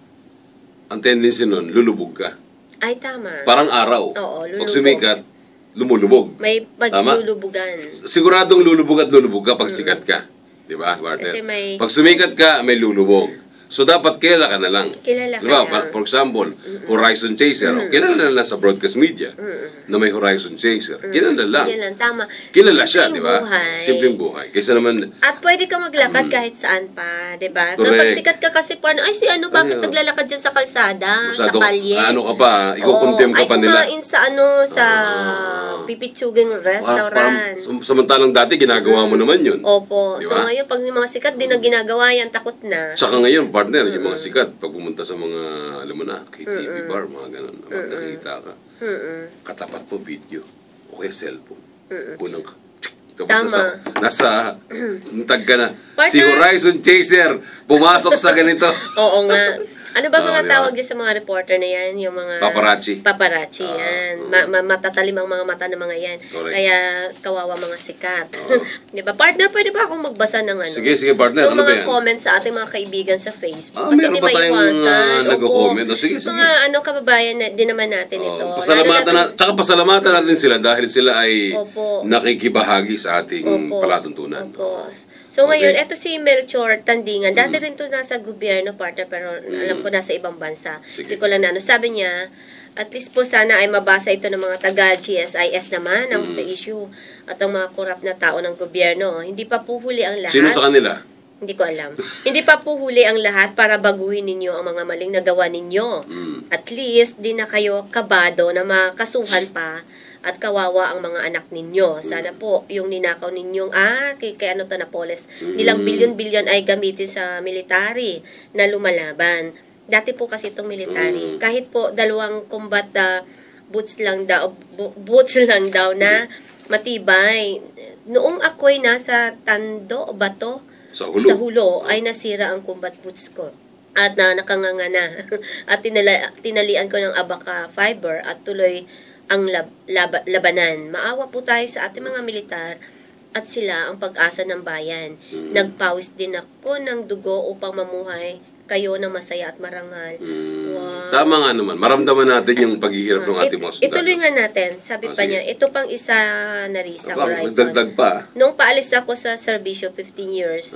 ang tendency nun, lulubog ka. Ay, tama. Parang araw. Oo, lulubog. Pag sumikat, lumulubog. May Tama? paglulubugan. Siguradong lulubog at lulubog ka pag sikat ka. Di ba, partner? Kasi may- Pag sumikat ka, may lulubog. So, dapat kilala ka na lang. Kilala ka Di ba? lang. For example, Horizon Chaser. Kilala na lang sa broadcast media na may Horizon Chaser. Kilala lang. Yan lang, tama. Kilala siya, di Simpleng ba? buhay. Simpleng buhay. Kaysa naman, At pwede ka maglakad kahit saan pa, di ba? Correct. Kapag sikat ka kasi, parang, ay, si ano, bakit Ay, naglalakad dyan sa kalsada, sa masyado, kalye? ano ka pa, ikukontem ka Oo, pa nila. Ay, kumain sa pipitsuging restaurant. Parang, samantalang dati, ginagawa mo naman yun. Opo. Di So ba? ngayon, pag yung mga sikat din na ginagawa yan, takot na. Saka ngayon, partner, yung mga sikat, pag pumunta sa mga, alam mo na, KTV bar, mga ganun, pag nakita ka, katapat mo video, o kaya cellphone. Unang ka. Tapos Tama. nasa tag ka na. Partner. Si Horizon Chaser, pumasok sa ganito. Oo nga. Ano ba mga di ba? tawag dyan sa mga reporter na yan? Yung mga... Paparazzi. Paparazzi, yan. Matatalim ang mga mata ng mga yan. Correct. Kaya kawawa mga sikat. Di ba? Partner, pwede ba akong magbasa ng ano? Sige, partner, Yung ano ba mga yan? comments sa ating mga kaibigan sa Facebook. Meron hindi pa tayong maiwasan. Opo. nag-comment. Sige. Mga kababayan na, din naman natin ito. Tsaka pasalamatan natin sila dahil sila ay Opo. nakikibahagi sa ating Opo. palatuntunan. Opo. So Okay. ngayon, eto si Melchor Tandingan. Dati rin to nasa gobyerno, partner, pero alam ko nasa ibang bansa. Sige. Hindi ko lang sabi niya, at least po sana ay mabasa ito ng mga taga-GSIS naman ang issue at ang mga korap na tao ng gobyerno. Hindi pa po huli ang lahat. Sino sa kanila? Hindi ko alam. Hindi pa po huli ang lahat para baguhin ninyo ang mga maling nagawa ninyo. At least, di na kayo kabado na makasuhan pa at kawawa ang mga anak ninyo. Sana po, yung ninakaw ninyong, kay ano to na Poles, nilang bilyon-bilyon ay gamitin sa military na lumalaban. Dati po kasi itong military, kahit po 2 combat boots lang daw na matibay. Noong ako'y nasa Tando, Bato, Sa Hulo. sa Hulo ay nasira ang combat boots ko. At nakanganga na. At tinalian ko ng abaka fiber at tuloy ang labanan. Maawa po tayo sa ating mga militar at sila ang pag-asa ng bayan. Nagpawis din ako ng dugo upang mamuhay kayo ng masaya at marangal. Wow. Tama nga naman. Maramdaman natin yung paghihirap ng ating mga sundalo. Ituloy nga natin. Sabi pa sige. niya, ito pang isa na rin sa horizon. Magdagdag pa. Nung paalis ako sa serbisyo, 15 years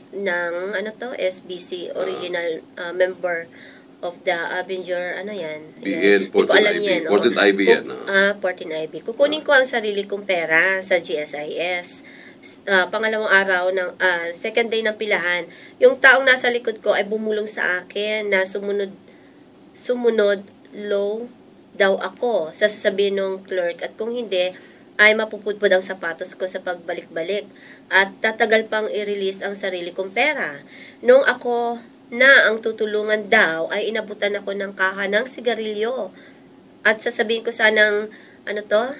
ng, SBC, original member of the Avenger, BN, Hindi ko alam Porton yan. IB. Porton IB yan. Porton IB. Kukunin ko ang sarili kong pera sa GSIS. Pangalawang araw ng second day ng pilahan, yung taong nasa likod ko ay bumulong sa akin na sumunod low daw ako sa sasabihin ng clerk, at kung hindi ay mapupudpud ang sapatos ko sa pagbalik-balik at tatagal pang i-release ang sarili kong pera. Nung ako na ang tutulungan daw ay inabutan ako ng kaha ng sigarilyo at sasabihin ko sanang ano to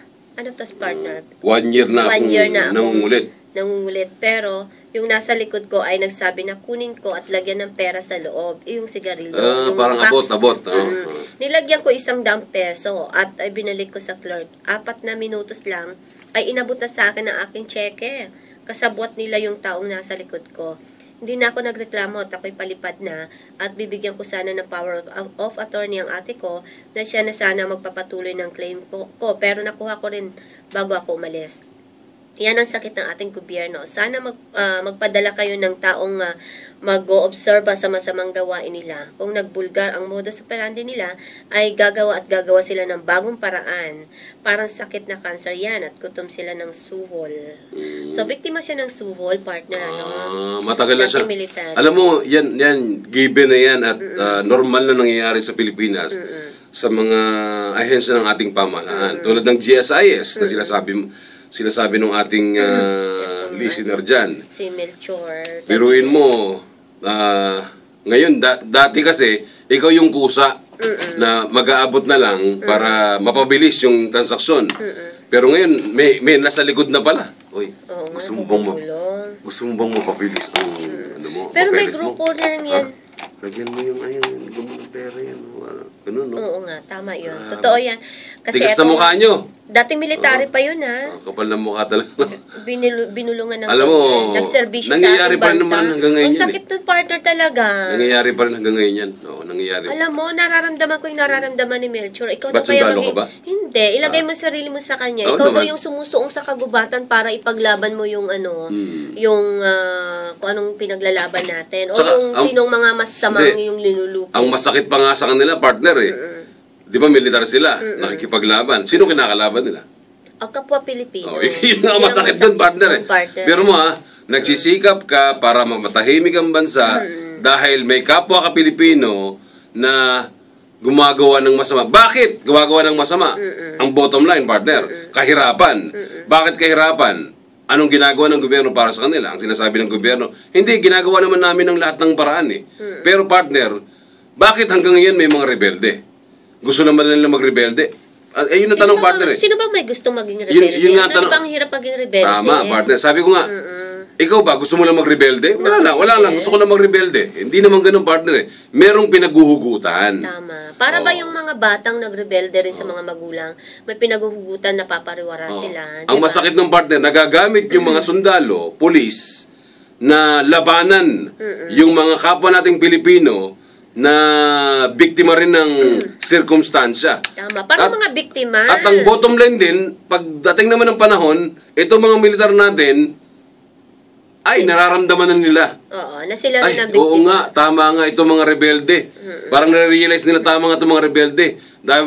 partner? 1 year na One akong year na akong nangungulit. Pero yung nasa likod ko ay nagsabi na kunin ko at lagyan ng pera sa loob, yung sigarilyo. Yung Parang box. abot. Nilagyan ko 100 peso at ay binalik ko sa clerk. 4 na minutos lang ay inabot na sa akin ang aking cheque. Kasabwat nila yung taong nasa likod ko. Hindi na ako nagreklamo at ako'y palipad na at bibigyan ko sana ng power of attorney ang ate ko na siya na sana magpapatuloy ng claim ko pero nakuha ko rin bago ako umalis. Yan ang sakit ng ating gobyerno. Sana magpadala kayo ng taong mag-o-obserba sa masamang gawain nila. Kung nagbulgar ang modus operandi nila, ay gagawa sila ng bagong paraan. Parang sakit na cancer yan at gutom sila ng suhol. So, biktima siya ng suhol, partner, Matagal na siya. Military. Alam mo, yan, given na yan at normal na nangyayari sa Pilipinas sa mga ahensya ng ating pamahalaan. Tulad ng GSIS na sinasabi ng ating listener dyan. Si Melchor. Biruin mo, ngayon, dati kasi, ikaw yung kusa na mag-aabot na lang para mapabilis yung transaksyon. Pero ngayon, may nasa likod na pala. Oy, gusto mo bang mapabilis ang Pero may grupo na yan. Lagyan mo yung gumo ng pera yan. Ganun, no? Oo nga, tama yun. Totoo yan. Kasi Tigas na mukha nyo. Dating military pa yun, Kapal na mukha talaga. Binulungan ng Alam mo, nagserbisyo sa nangyayari ating pa rin bansa. naman hanggang ngayon Ang yan, sakit ng partner talaga. Nangyayari pa rin hanggang ngayon yan. Oo, nangyayari. Alam mo, nararamdaman ko yung nararamdaman ni Melchor. Ikaw Ba't daw kaya sundalo ka ba? Hindi, ilagay mo sarili mo sa kanya. Oo Ikaw daw naman. yung sumusuong sa kagubatan para ipaglaban mo yung yung kung anong pinaglalaban natin. O Tsaka, yung sinong mga masamang yung linulupi. Ang masakit pa nga sa kanila, partner Di ba militar sila? Nakikipaglaban. Sino kinakalaban nila? Ang kapwa Pilipino. Yun nga masakit doon, partner Pero mo nagsisikap ka para mamatahimik ang bansa dahil may kapwa ka Pilipino na gumagawa ng masama. Bakit gumagawa ng masama? Ang bottom line, partner, kahirapan. Bakit kahirapan? Anong ginagawa ng gobyerno para sa kanila? Ang sinasabi ng gobyerno, hindi, ginagawa naman namin ng lahat ng paraan Pero partner, bakit hanggang ngayon may mga rebelde? Gusto naman nila magrebelde? Yun ang tanong, partner Sino ba may gusto maging rebelde? Yun nga tanong. Ano ba ang hirap maging rebelde? Tama, partner. Sabi ko nga, ikaw ba, gusto mo lang magrebelde? Wala lang. Gusto ko lang magrebelde. Hindi naman ganun, partner Merong pinaguhugutan. Tama. Para ba yung mga batang nagrebelde rin sa mga magulang, may pinaguhugutan na papariwara sila? Ang masakit ng partner, nagagamit yung mga sundalo, pulis, na labanan yung mga kapwa nating Pilipino na biktima rin ng sirkumstansya. Tama. Para mga biktima. At ang bottom line din, pagdating naman ng panahon, itong mga militar natin, ay, nararamdaman na nila. Oo, na sila rin ang Oo biktima. nga, tama nga itong mga rebelde. Parang nare-realize nila tama nga itong mga rebelde.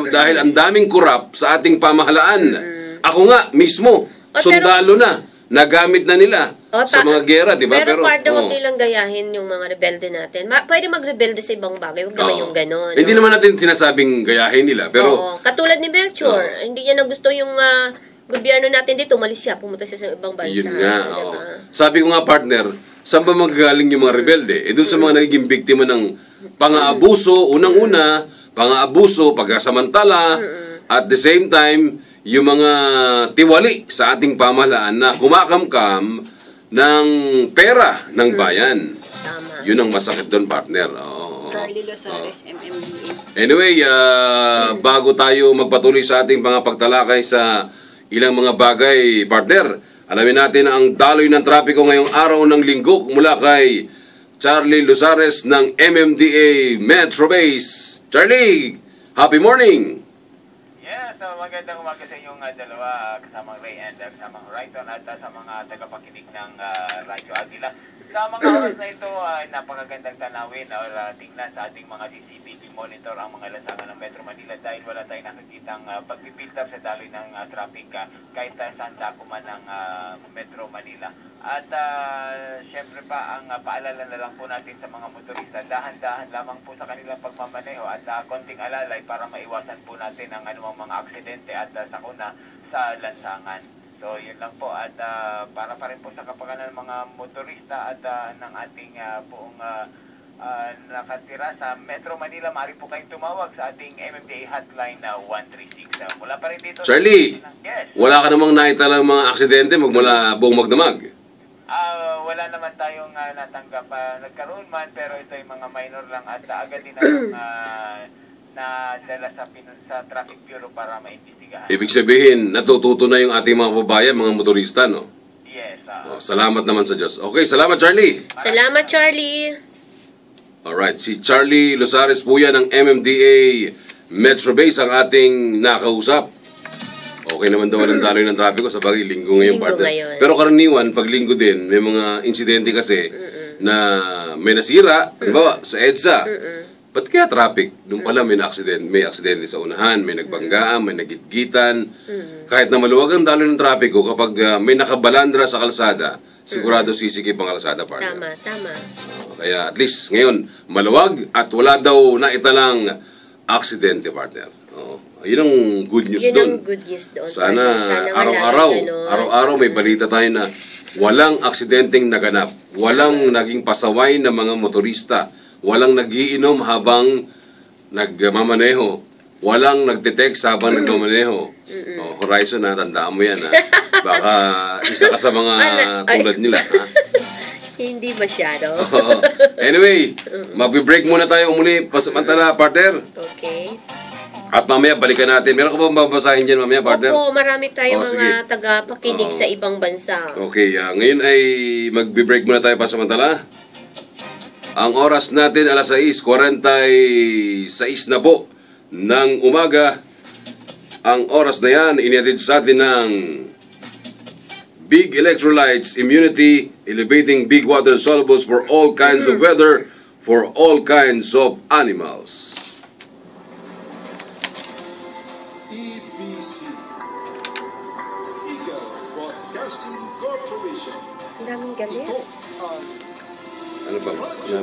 Dahil ang daming korap sa ating pamahalaan. Ako nga, mismo, sundalo na. Nagamit na nila sa mga gera, di ba? Pero part huwag nilang gayahin yung mga rebelde natin. Pwede magrebelde sa ibang bagay, huwag naman yung gano'n. Hindi naman natin sinasabing gayahin nila, pero... Oo, katulad ni Melchor, hindi niya na gusto yung gobyerno natin dito, umalis siya, pumunta siya sa ibang bansa. Yun nga, diba? Sabi ko nga, partner, saan ba magagaling yung mga rebelde? Doon sa mga nagiging biktima ng pang-aabuso, unang-una, pang-aabuso, pagkasamantala, at the same time, yung mga tiwali sa ating pamahalaan na kumakamkam ng pera ng bayan. Tama. Yun ang masakit doon, partner. Carly Losares, MMDA. Anyway, bago tayo magpatuloy sa ating mga pagtalakay sa ilang mga bagay, partner, alamin natin ang daloy ng trapiko ngayong araw ng linggo mula kay Charlie Luzares ng MMDA Metro Base. Charlie, happy morning! Yes, magandang umaga sa inyong dalawa, kasamang Ray and kasamang Rayton at sa mga tagapakinig ng Radyo Agila. Sa mga oras na ito ay napakagandang tanawin o tingnan sa ating mga CCTV monitor ang mga lansangan ng Metro Manila dahil wala tayong nakikitang pagpipilter sa daloy ng traffic kahit saan dako man ng Metro Manila. At syempre pa ang paalala na lang po natin sa mga motorista, dahan-dahan lamang po sa kanilang pagmamaneho at konting alalay para maiwasan po natin ang anumang mga aksidente at sakuna sa lansangan. So, yun lang po. At para pa rin po sa kapakanan ng mga motorista at ng ating buong nakatira sa Metro Manila, maaari po kayong tumawag sa ating MMDA hotline na 136. Mula pa rin dito. Charlie, yes. Wala ka namang nakitalang mga aksidente magmula buong magdamag? Wala naman tayong natanggap. Nagkaroon man, pero ito yung mga minor lang at agad din ang nadala sa Traffic Bureau para maimbestigahan. Ibig sabihin, natututo na yung ating mga babayan, mga motorista, no? Yes. Salamat naman sa Diyos. Okay, salamat Charlie. Salamat, Charlie. Alright, si Charlie Luzares po yan ng MMDA Metro Base ang ating nakausap. Okay naman daw ng daloy ng trapiko sa bagay, linggo ngayon, Linggo partner. ngayon. Pero karaniwan, pag linggo din, may mga insidente kasi na may nasira, halimbawa sa EDSA. Ba't kaya traffic? Doon pala may aksidente sa unahan, may nagbanggaan, may nagitgitan. Kahit na maluwag ang daloy ng trapiko, kapag may nakabalandra sa kalsada, sigurado sisikip ang kalsada, partner. Tama. Kaya at least ngayon, maluwag at wala daw naitalang aksidente, partner. Yun ang good news Yun doon. ang good news doon. Sana wala araw-araw may balita tayo na walang aksidenteng naganap, walang naging pasaway na mga motorista, walang nagiinom habang nagmamaneho, walang nagte-text habang nagmamaneho. Horizon, tandaan mo yan. Baka isa ka sa mga tulad nila. Hindi masyado. Anyway, magbe-break muna tayo muli pasamantala, partner. Okay. At mamaya balikan natin. Meron ka ba babasahin dyan mamaya, partner? Opo, marami tayong sige. mga tagapakinig sa ibang bansa. Okay, ngayon ay magbe-break muna tayo pasamantala. Ang oras natin alas 6:46 na po ng umaga. Ang oras na yan, inihatid sa atin ng Big Electrolytes Immunity, elevating big water solubles for all kinds of weather, for all kinds of animals. EBC, Eagle Broadcasting Corporation. Ang daming galit. Ito ang Ano ba?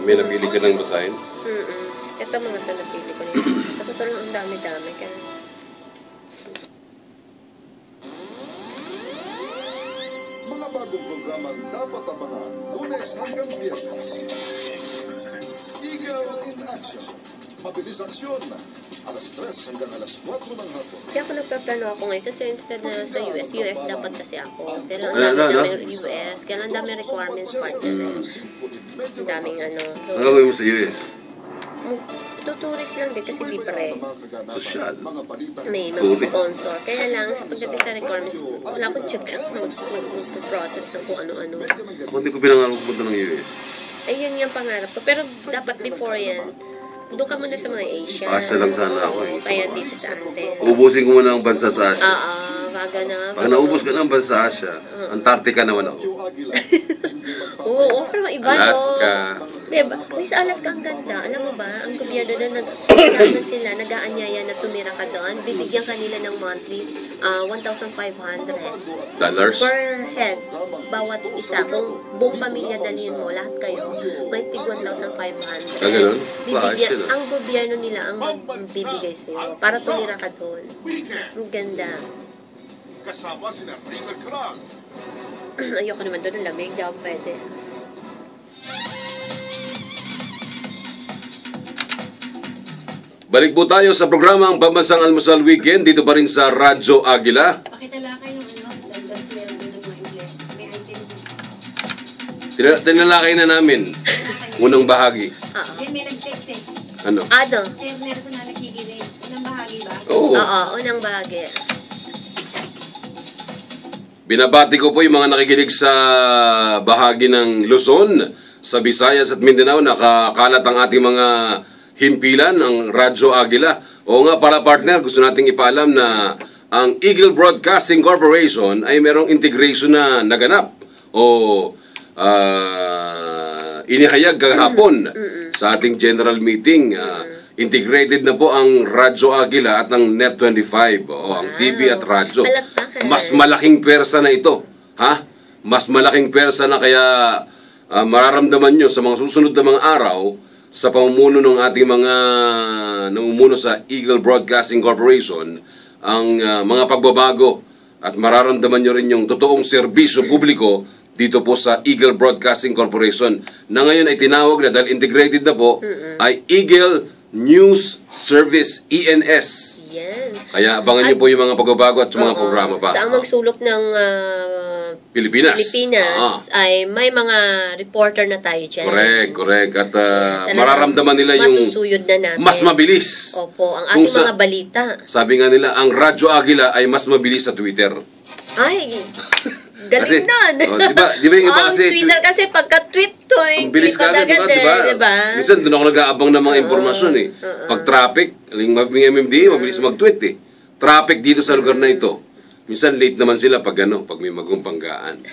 May napili ka ng basahin? Ito mga ito napili ko. Sa totoo lang, ang dami-dami. Kaya mga bagong programang dapat abangan Lunes hanggang Biyernes. Eagle in Action. Mabilis aksyon. Alas 3 hanggang alas 4 ng hapon. kaya ako nagpaplano ako ngayon kasi instead na sa US dapat kasi ako. Pero ang daming US. Kaya ang daming requirements partner. Ang daming So, Ano gawin mo sa US? tuturis lang din kasi libre. Sosyal. May mag-sponsor. Kaya lang, sa pagdating sa requirements, wala akong check mag-process ng kung ano-ano. Ako hindi ko pinangarap pupunta ng US. Ayun yung pangarap ko. Pero dapat before yan, doon ka muna sa mga Asia. Asia lang sana ako eh. Kaya dito sa atin. Ubusin ko muna ang bansa sa Asia. Baga na. Pag naubos ka ng bansa sa Asia, Antarctica naman ako. Oo, pero iba Alaska. Diba? Uy, sa Alaska ang ganda. Alam mo ba, ang gobyerno na nag-aanyaya na tumira ka doon, bibigyan kanila ng monthly $1,500 per head. Bawat isa. Kung buong pamilya dalhin mo, lahat kayo, may tig $1,500. Ganun? Bibigyan, ang gobyerno nila ang bibigay sa'yo para tumira ka doon. Ang ganda. Kasama sina River Crag. Ayoko naman doon, ang lamig. Di ako pwede. Balik po tayo sa programang Pambansang Almusal Weekend dito pa rin sa Radyo Agila. Pakitalakay yung landas meron dito mga Ingles. May item. Tinalakay na namin unang bahagi. Yan may nag-text eh. Ano? Ado. Sir, meron sa nakikinig. Unang bahagi ba? Oo. Oo, unang bahagi. Binabati ko po yung mga nakikinig sa bahagi ng Luzon, sa Visayas at Mindanao, nakakalat ang ating mga himpilan, ang Radyo Agila. Oo nga para partner, gusto nating ipaalam na ang Eagle Broadcasting Corporation ay merong integration na naganap o inihayag kahapon sa ating general meeting. Integrated na po ang Radyo Agila at ang Net25, ang TV at radyo. Mas malaking pwersa na ito. Ha? Mas malaking pwersa na kaya mararamdaman nyo sa mga susunod na mga araw sa pamumuno ng ating mga namumuno sa Eagle Broadcasting Corporation ang mga pagbabago at mararamdaman nyo rin yung totoong serbisyo publiko dito po sa Eagle Broadcasting Corporation na ngayon ay tinawag na dahil integrated na po ay Eagle News Service, ENS. Yan. Kaya abangan niyo po yung mga pagbabago at mga programa pa. Sa amang sulok ng Pilipinas ay may mga reporter na tayo dyan. Correct. At mararamdaman nila yung masusuyod na natin. Mas mabilis. Opo, ang ating mga balita. Sabi nga nila, ang Radyo Agila ay mas mabilis sa Twitter. Ay, galing nun. Di ba yung iba ang kasi Twitter kasi pagka-tweet to, ang bilis ka agad, diba? Minsan doon ako nag-aabang ng mga impormasyon eh. Pag traffic, aling MMDA, mabilis mag-tweet eh. Traffic dito sa lugar na ito. Minsan late naman sila pag may magumpanggaan.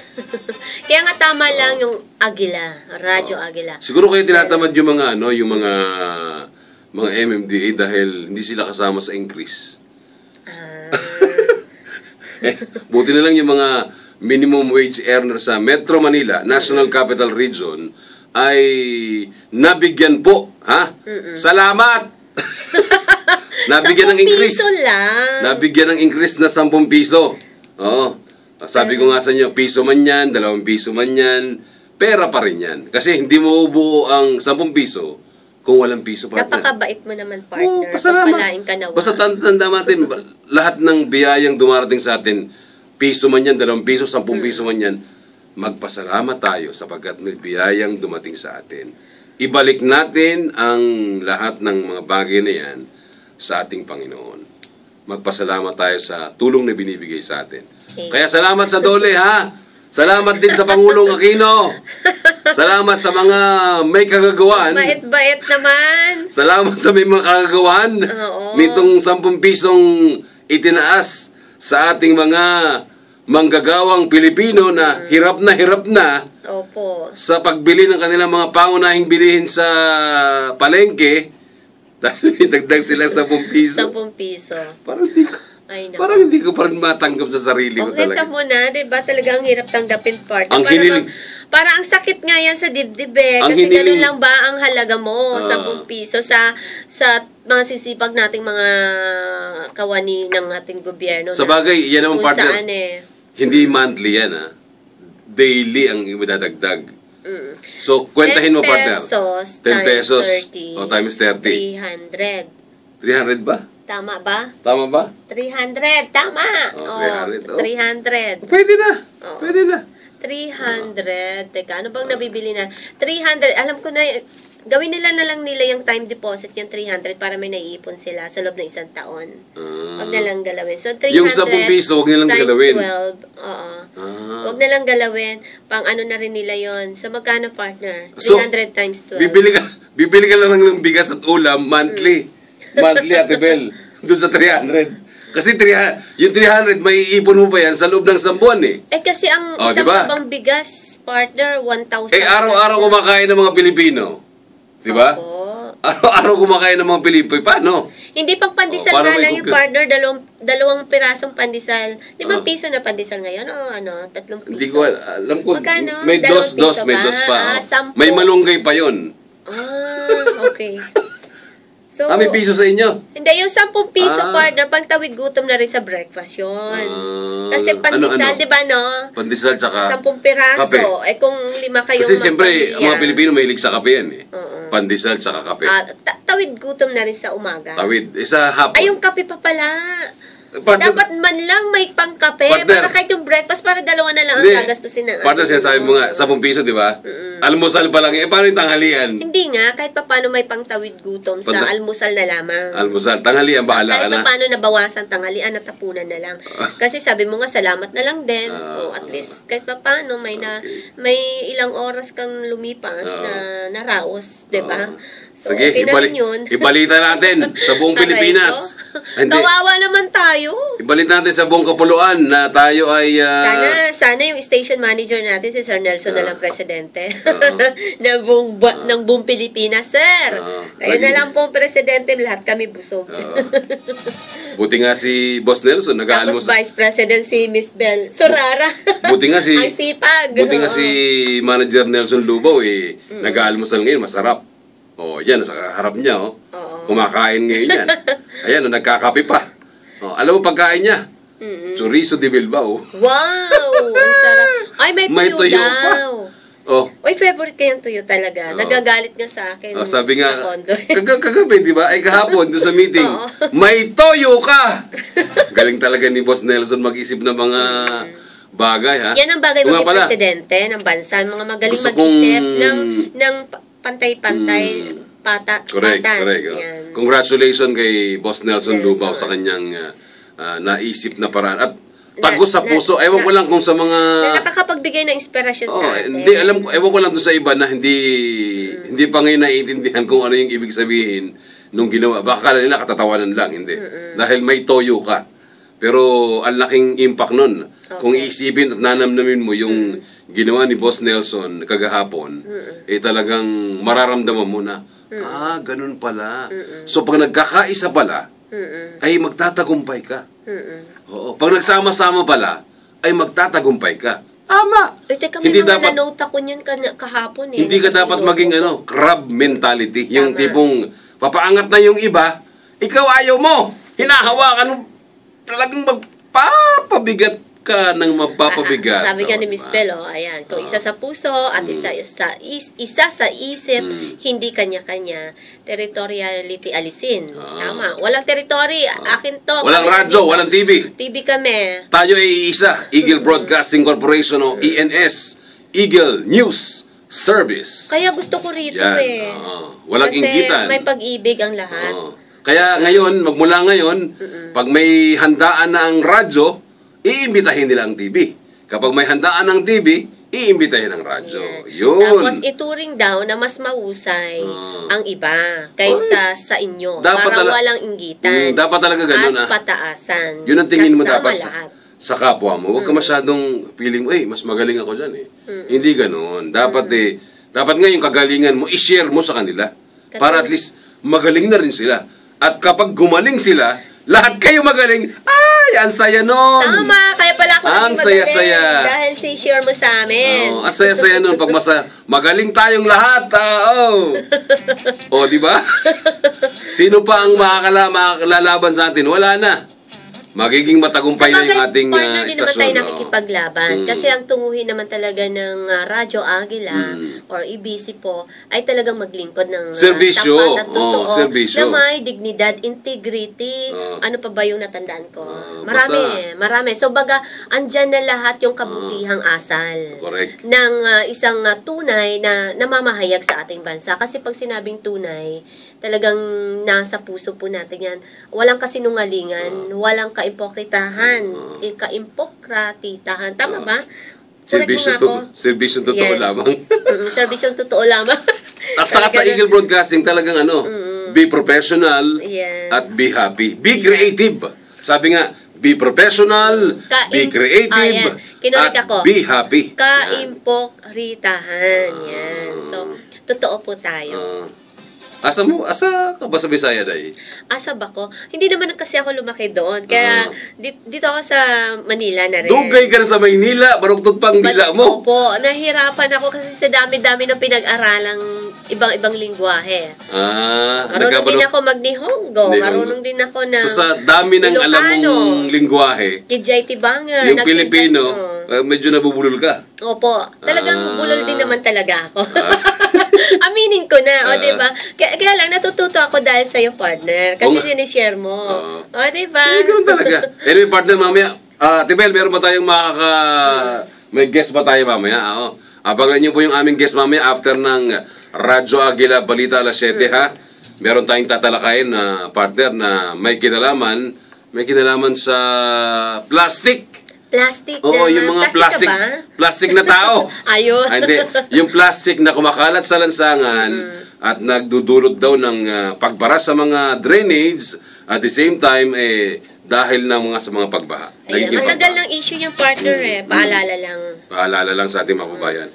Kaya nga tama lang yung Agila, Radyo Agila. Siguro kayo tinatamad yung mga mga MMDA dahil hindi sila kasama sa increase. Buti na lang yung mga minimum wage earner sa Metro Manila, National Capital Region, ay nabigyan po. Ha? Salamat! Nabigyan ng increase. 10 piso lang. Nabigyan ng increase na 10 piso. Oo. Sabi ko nga sa inyo, piso man yan, 2 piso man yan, pera pa rin yan. Kasi hindi mo ubuo ang 10 piso kung walang piso partner. Napakabait mo naman, partner. Pasalamat. Pagpalain ka na. Basta tanda natin, lahat ng biyayang dumarating sa atin, piso man yan, 2 piso, 10 piso man yan, magpasalamat tayo sapagkat may biyayang dumating sa atin. Ibalik natin ang lahat ng mga bagay na yan sa ating Panginoon. Magpasalamat tayo sa tulong na binibigay sa atin. Okay. Kaya salamat sa Dole, ha? Salamat din sa Pangulong Aquino. Salamat sa mga may kagagawan. Bait-bait naman. Salamat sa may mga kagagawan. Nitong 10 pisong itinaas sa ating mga manggagawang Pilipino na hirap na Opo. sa pagbili ng kanilang mga pangunahing bilihin sa palengke dahil dagdag sila 10 piso. 10 piso. Parang hindi ko pa rin matanggap sa sarili ko talaga. Okay ka muna, diba? Talagang hirap tanggapin part. Ang hiniling. Para ang sakit nga yan sa dibdib eh. Kasi ganun lang ba ang halaga mo, 10 piso sa mga sisipag nating mga kawani ng ating gobyerno. Sa bagay, yan naman partner. Saan Hindi monthly yan ha. Daily ang idadagdag. So, kwentahin mo partner. 10 pesos. Times 30. 300. 300 ba? Tama ba? Tama ba? 300. Tama. 300. Pwede na. Pwede na. 300. Teka, ano bang nabibili na? 300. Alam ko na, gawin nila na lang nila yung time deposit, yung 300, para may naiipon sila sa loob ng 1 taon. Huwag na lang galawin. So, 300 yung 10 piso, huwag nilang galawin. Times 12. Oo. Huwag na lang galawin. Pang ano na rin nila yon. So, magkano, partner? 300 so, times 12. Bibili ka lang ng bigas at ulam monthly. Monthly, Ate Bel. Doon sa 300. Kasi yung 300, may iipon mo pa yan sa loob ng 10 buwan eh. Kasi ang isang kabang bigas, partner, 1,000. Araw-araw kumakain ng mga Pilipino. Diba? Araw-araw kumakain ng mga Pilipino. Paano? Hindi pang pandesal na lang yung partner, dalawang pirasong pandesal. 5 piso na pandesal ngayon o 3 piso? Hindi ko alam ko. Magkano? May dos pa. May malunggay pa yun. Okay. So, may piso sa inyo? Hindi, yung 10 piso, partner, pagtawid gutom na rin sa breakfast yun. Kasi pandesal, di ba, no? Pandesal tsaka 10 piraso. Kape. Kung 5 kayong kasi siyempre, ang mga Pilipino mahilig sa kape yan eh. Pandesal tsaka kape. Tawid gutom na rin sa umaga. Tawid. Sa hapon. Ay, yung kape pa pala. Dapat man lang may pangkape. Para kahit yung breakfast, para 2 na lang ang gagastusin ng partner, sinasabi mo nga, 10 piso, di ba? Almusal pa lang. Paano yung tanghalian? Hindi nga, kahit pa paano may pangtawid gutom sa almusal na lamang. Almusal. Tanghalian, bahala ka Kahit na. pa paano nabawasan tanghalian at tapunan na lang. Kasi sabi mo nga, salamat na lang din. O at least, kahit pa paano, may ilang oras kang lumipas na naraos, di ba? So, Sige, okay na rin yun. ibalita natin sa buong Pilipinas. Hindi. Kawawa naman tayo. Ibalita natin sa buong kapuluan na tayo ay... Sana yung station manager natin, si Sir Nelson na lang presidente ng buong Pilipinas, sir. Kayo na lang pong presidente, lahat kami busog. Buti nga si Boss Nelson, Tapos nag-aalmusal. Vice President si Miss Bell Sorara. Buti nga si... Ang sipag. Buti nga si Manager Nelson Lubaw, nag-aalmusal ngayon, masarap. Yan, sa harap niya, kumakain ngayon yan. Ayan, nagkakape pa. Alam mo pagkain niya? Chorizo de Bilbao. Wow! Ang sarap. Ay, may tuyo daw. Oy, favorite ko yung tuyo talaga. Nagagalit nga sa akin. Sabi nga, sa condo. kagabi, di ba? Ay, kahapon, doon sa meeting, may toyo ka! Galing talaga ni Boss Nelson mag-isip ng mga bagay, ha? Yan ang bagay maging presidente ng bansa. Mga magaling mag-isip ng pantay-pantay, patas. Correct. Yan. Congratulations kay Boss Nelson Lubao sa kanyang naisip na paraan. At tagos sa puso. Ewan ko lang kung sa mga... Na nakakapagbigay ng inspirasyon sa atin. Hindi, ewan ko lang doon sa iba na hindi pa ngayon naiintindihan kung ano yung ibig sabihin nung ginawa. Baka kala nila katatawanan lang. Hindi. Dahil may toyo ka. Pero ang laking impact nun. Kung iisipin at nanamnamin mo yung ginawa ni Boss Nelson kagahapon, talagang mararamdaman mo na, ganun pala. So pag nagkakaisa pala, ay magtatagumpay ka. Oo. Pag nagsama-sama pala, ay magtatagumpay ka. Tama. Teka, may mga nanote ako niyan kahapon eh. Hindi ka dapat maging crab mentality. Yung tipong papaangat na yung iba, ikaw ayaw mo. Hinahawakan mo. Talagang magpapabigat ka ng mapapabigat. Sabi nga ni Miss Bell, ayan, kung isa sa puso at isa sa isip, hindi kanya-kanya, territoriality alisin. Tama. Walang territory. Akin to. Walang radyo, walang TV. TV kami. Tayo ay isa. Eagle Broadcasting Corporation o ENS. Eagle News Service. Kaya gusto ko rito Walang kasi inggitan. may pag-ibig ang lahat. Kaya ngayon, magmula ngayon, pag may handaan na ang radyo, iimbitahin nila ang TV. Kapag may handaan ng TV, iimbitahin ang radyo. Yun. Tapos ituring daw na mas mahusay ang iba kaysa sa inyo. Para walang inggitan. Dapat talaga ganun. At pataasan. Yun ang tingin mo dapat lahat. sa kapwa mo. Huwag ka masyadong feeling mo, mas magaling ako dyan Hindi ganun. Dapat dapat nga yung kagalingan mo, i-share mo sa kanila. Para at least magaling na rin sila. At kapag gumaling sila, lahat kayo magaling. Ay, ang saya nun. Tama, kaya pala ako ang naging saya-saya. Dahil share mo sa amin. Ang saya-saya nun. Pag magaling tayong lahat. Di ba? Sino pa ang makalalaban sa atin? Wala na. Magiging matagumpay na yung ating partner din naman istasyon. tayo nakikipaglaban. Kasi ang tunguhin naman talaga ng Radyo Agila or EBC po ay talagang maglingkod ng serbisyo. tapat at totoo Serbisyo. na may dignidad, integrity. Ano pa ba yung natandaan ko? Marami. So baga, andyan na lahat yung kabutihang asal. Correct. Ng isang tunay na namamahayag sa ating bansa. Kasi pag sinabing tunay, talagang nasa puso po natin yan. Walang kasinungalingan, walang kaimpokratahan, kaimpokratitahan. Tama ba? Servisyon totoo lamang. Servisyon totoo lamang. At saka sa Eagle Broadcasting talagang be professional at be happy. Be creative. Sabi nga, be professional, be creative, at be happy. Kaimpokratahan. Yan. So, totoo po tayo. Asa ka ba sa Bisaya, Day? Asa ba ko? Hindi naman kasi ako lumaki doon. Kaya dito ako sa Manila na rin. Dugay ka na sa Maynila, barugtog pang dila mo. Opo, nahirapan ako kasi sa dami-dami ng pinag-aralang ibang lingwahe. Marunong din ako mag-Nihongo. Marunong din ako ng So sa dami ng alam mong lingwahe, Kijay Tibanger, yung Pilipino, medyo nabubulol ka. Opo, talagang bulol din naman talaga ako. Aminin ko na, diba? Kaya lang, natututo ako dahil sa'yo, partner. Kasi sinishare mo. Diba? Ganun talaga. Anyway, partner, mamaya, Tibel, meron ba tayong may guest ba tayo mamaya? Abangan niyo po yung aming guest mamaya after ng Radyo Agila Balita alas 7 ha. Meron tayong tatalakayin na partner na may kinalaman sa plastic. Plastic Oo, na. yung mga Plastic plastic, ka ba? plastic na tao. Ayun. Hindi, yung plastic na kumakalat sa lansangan at nagdudulot daw ng pagbara sa mga drainage at the same time dahil sa mga pagbaha. Ayan, Nagiging matagal pagbaha. ng issue yung partner Paalala lang. Paalala lang sa ating mga kababayan.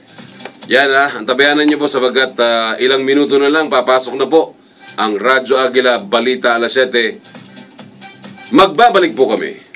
Yan antabayanan niyo po sabagat ilang minuto na lang papasok na po ang Radyo Agila Balita alas 7. Magbabalik po kami.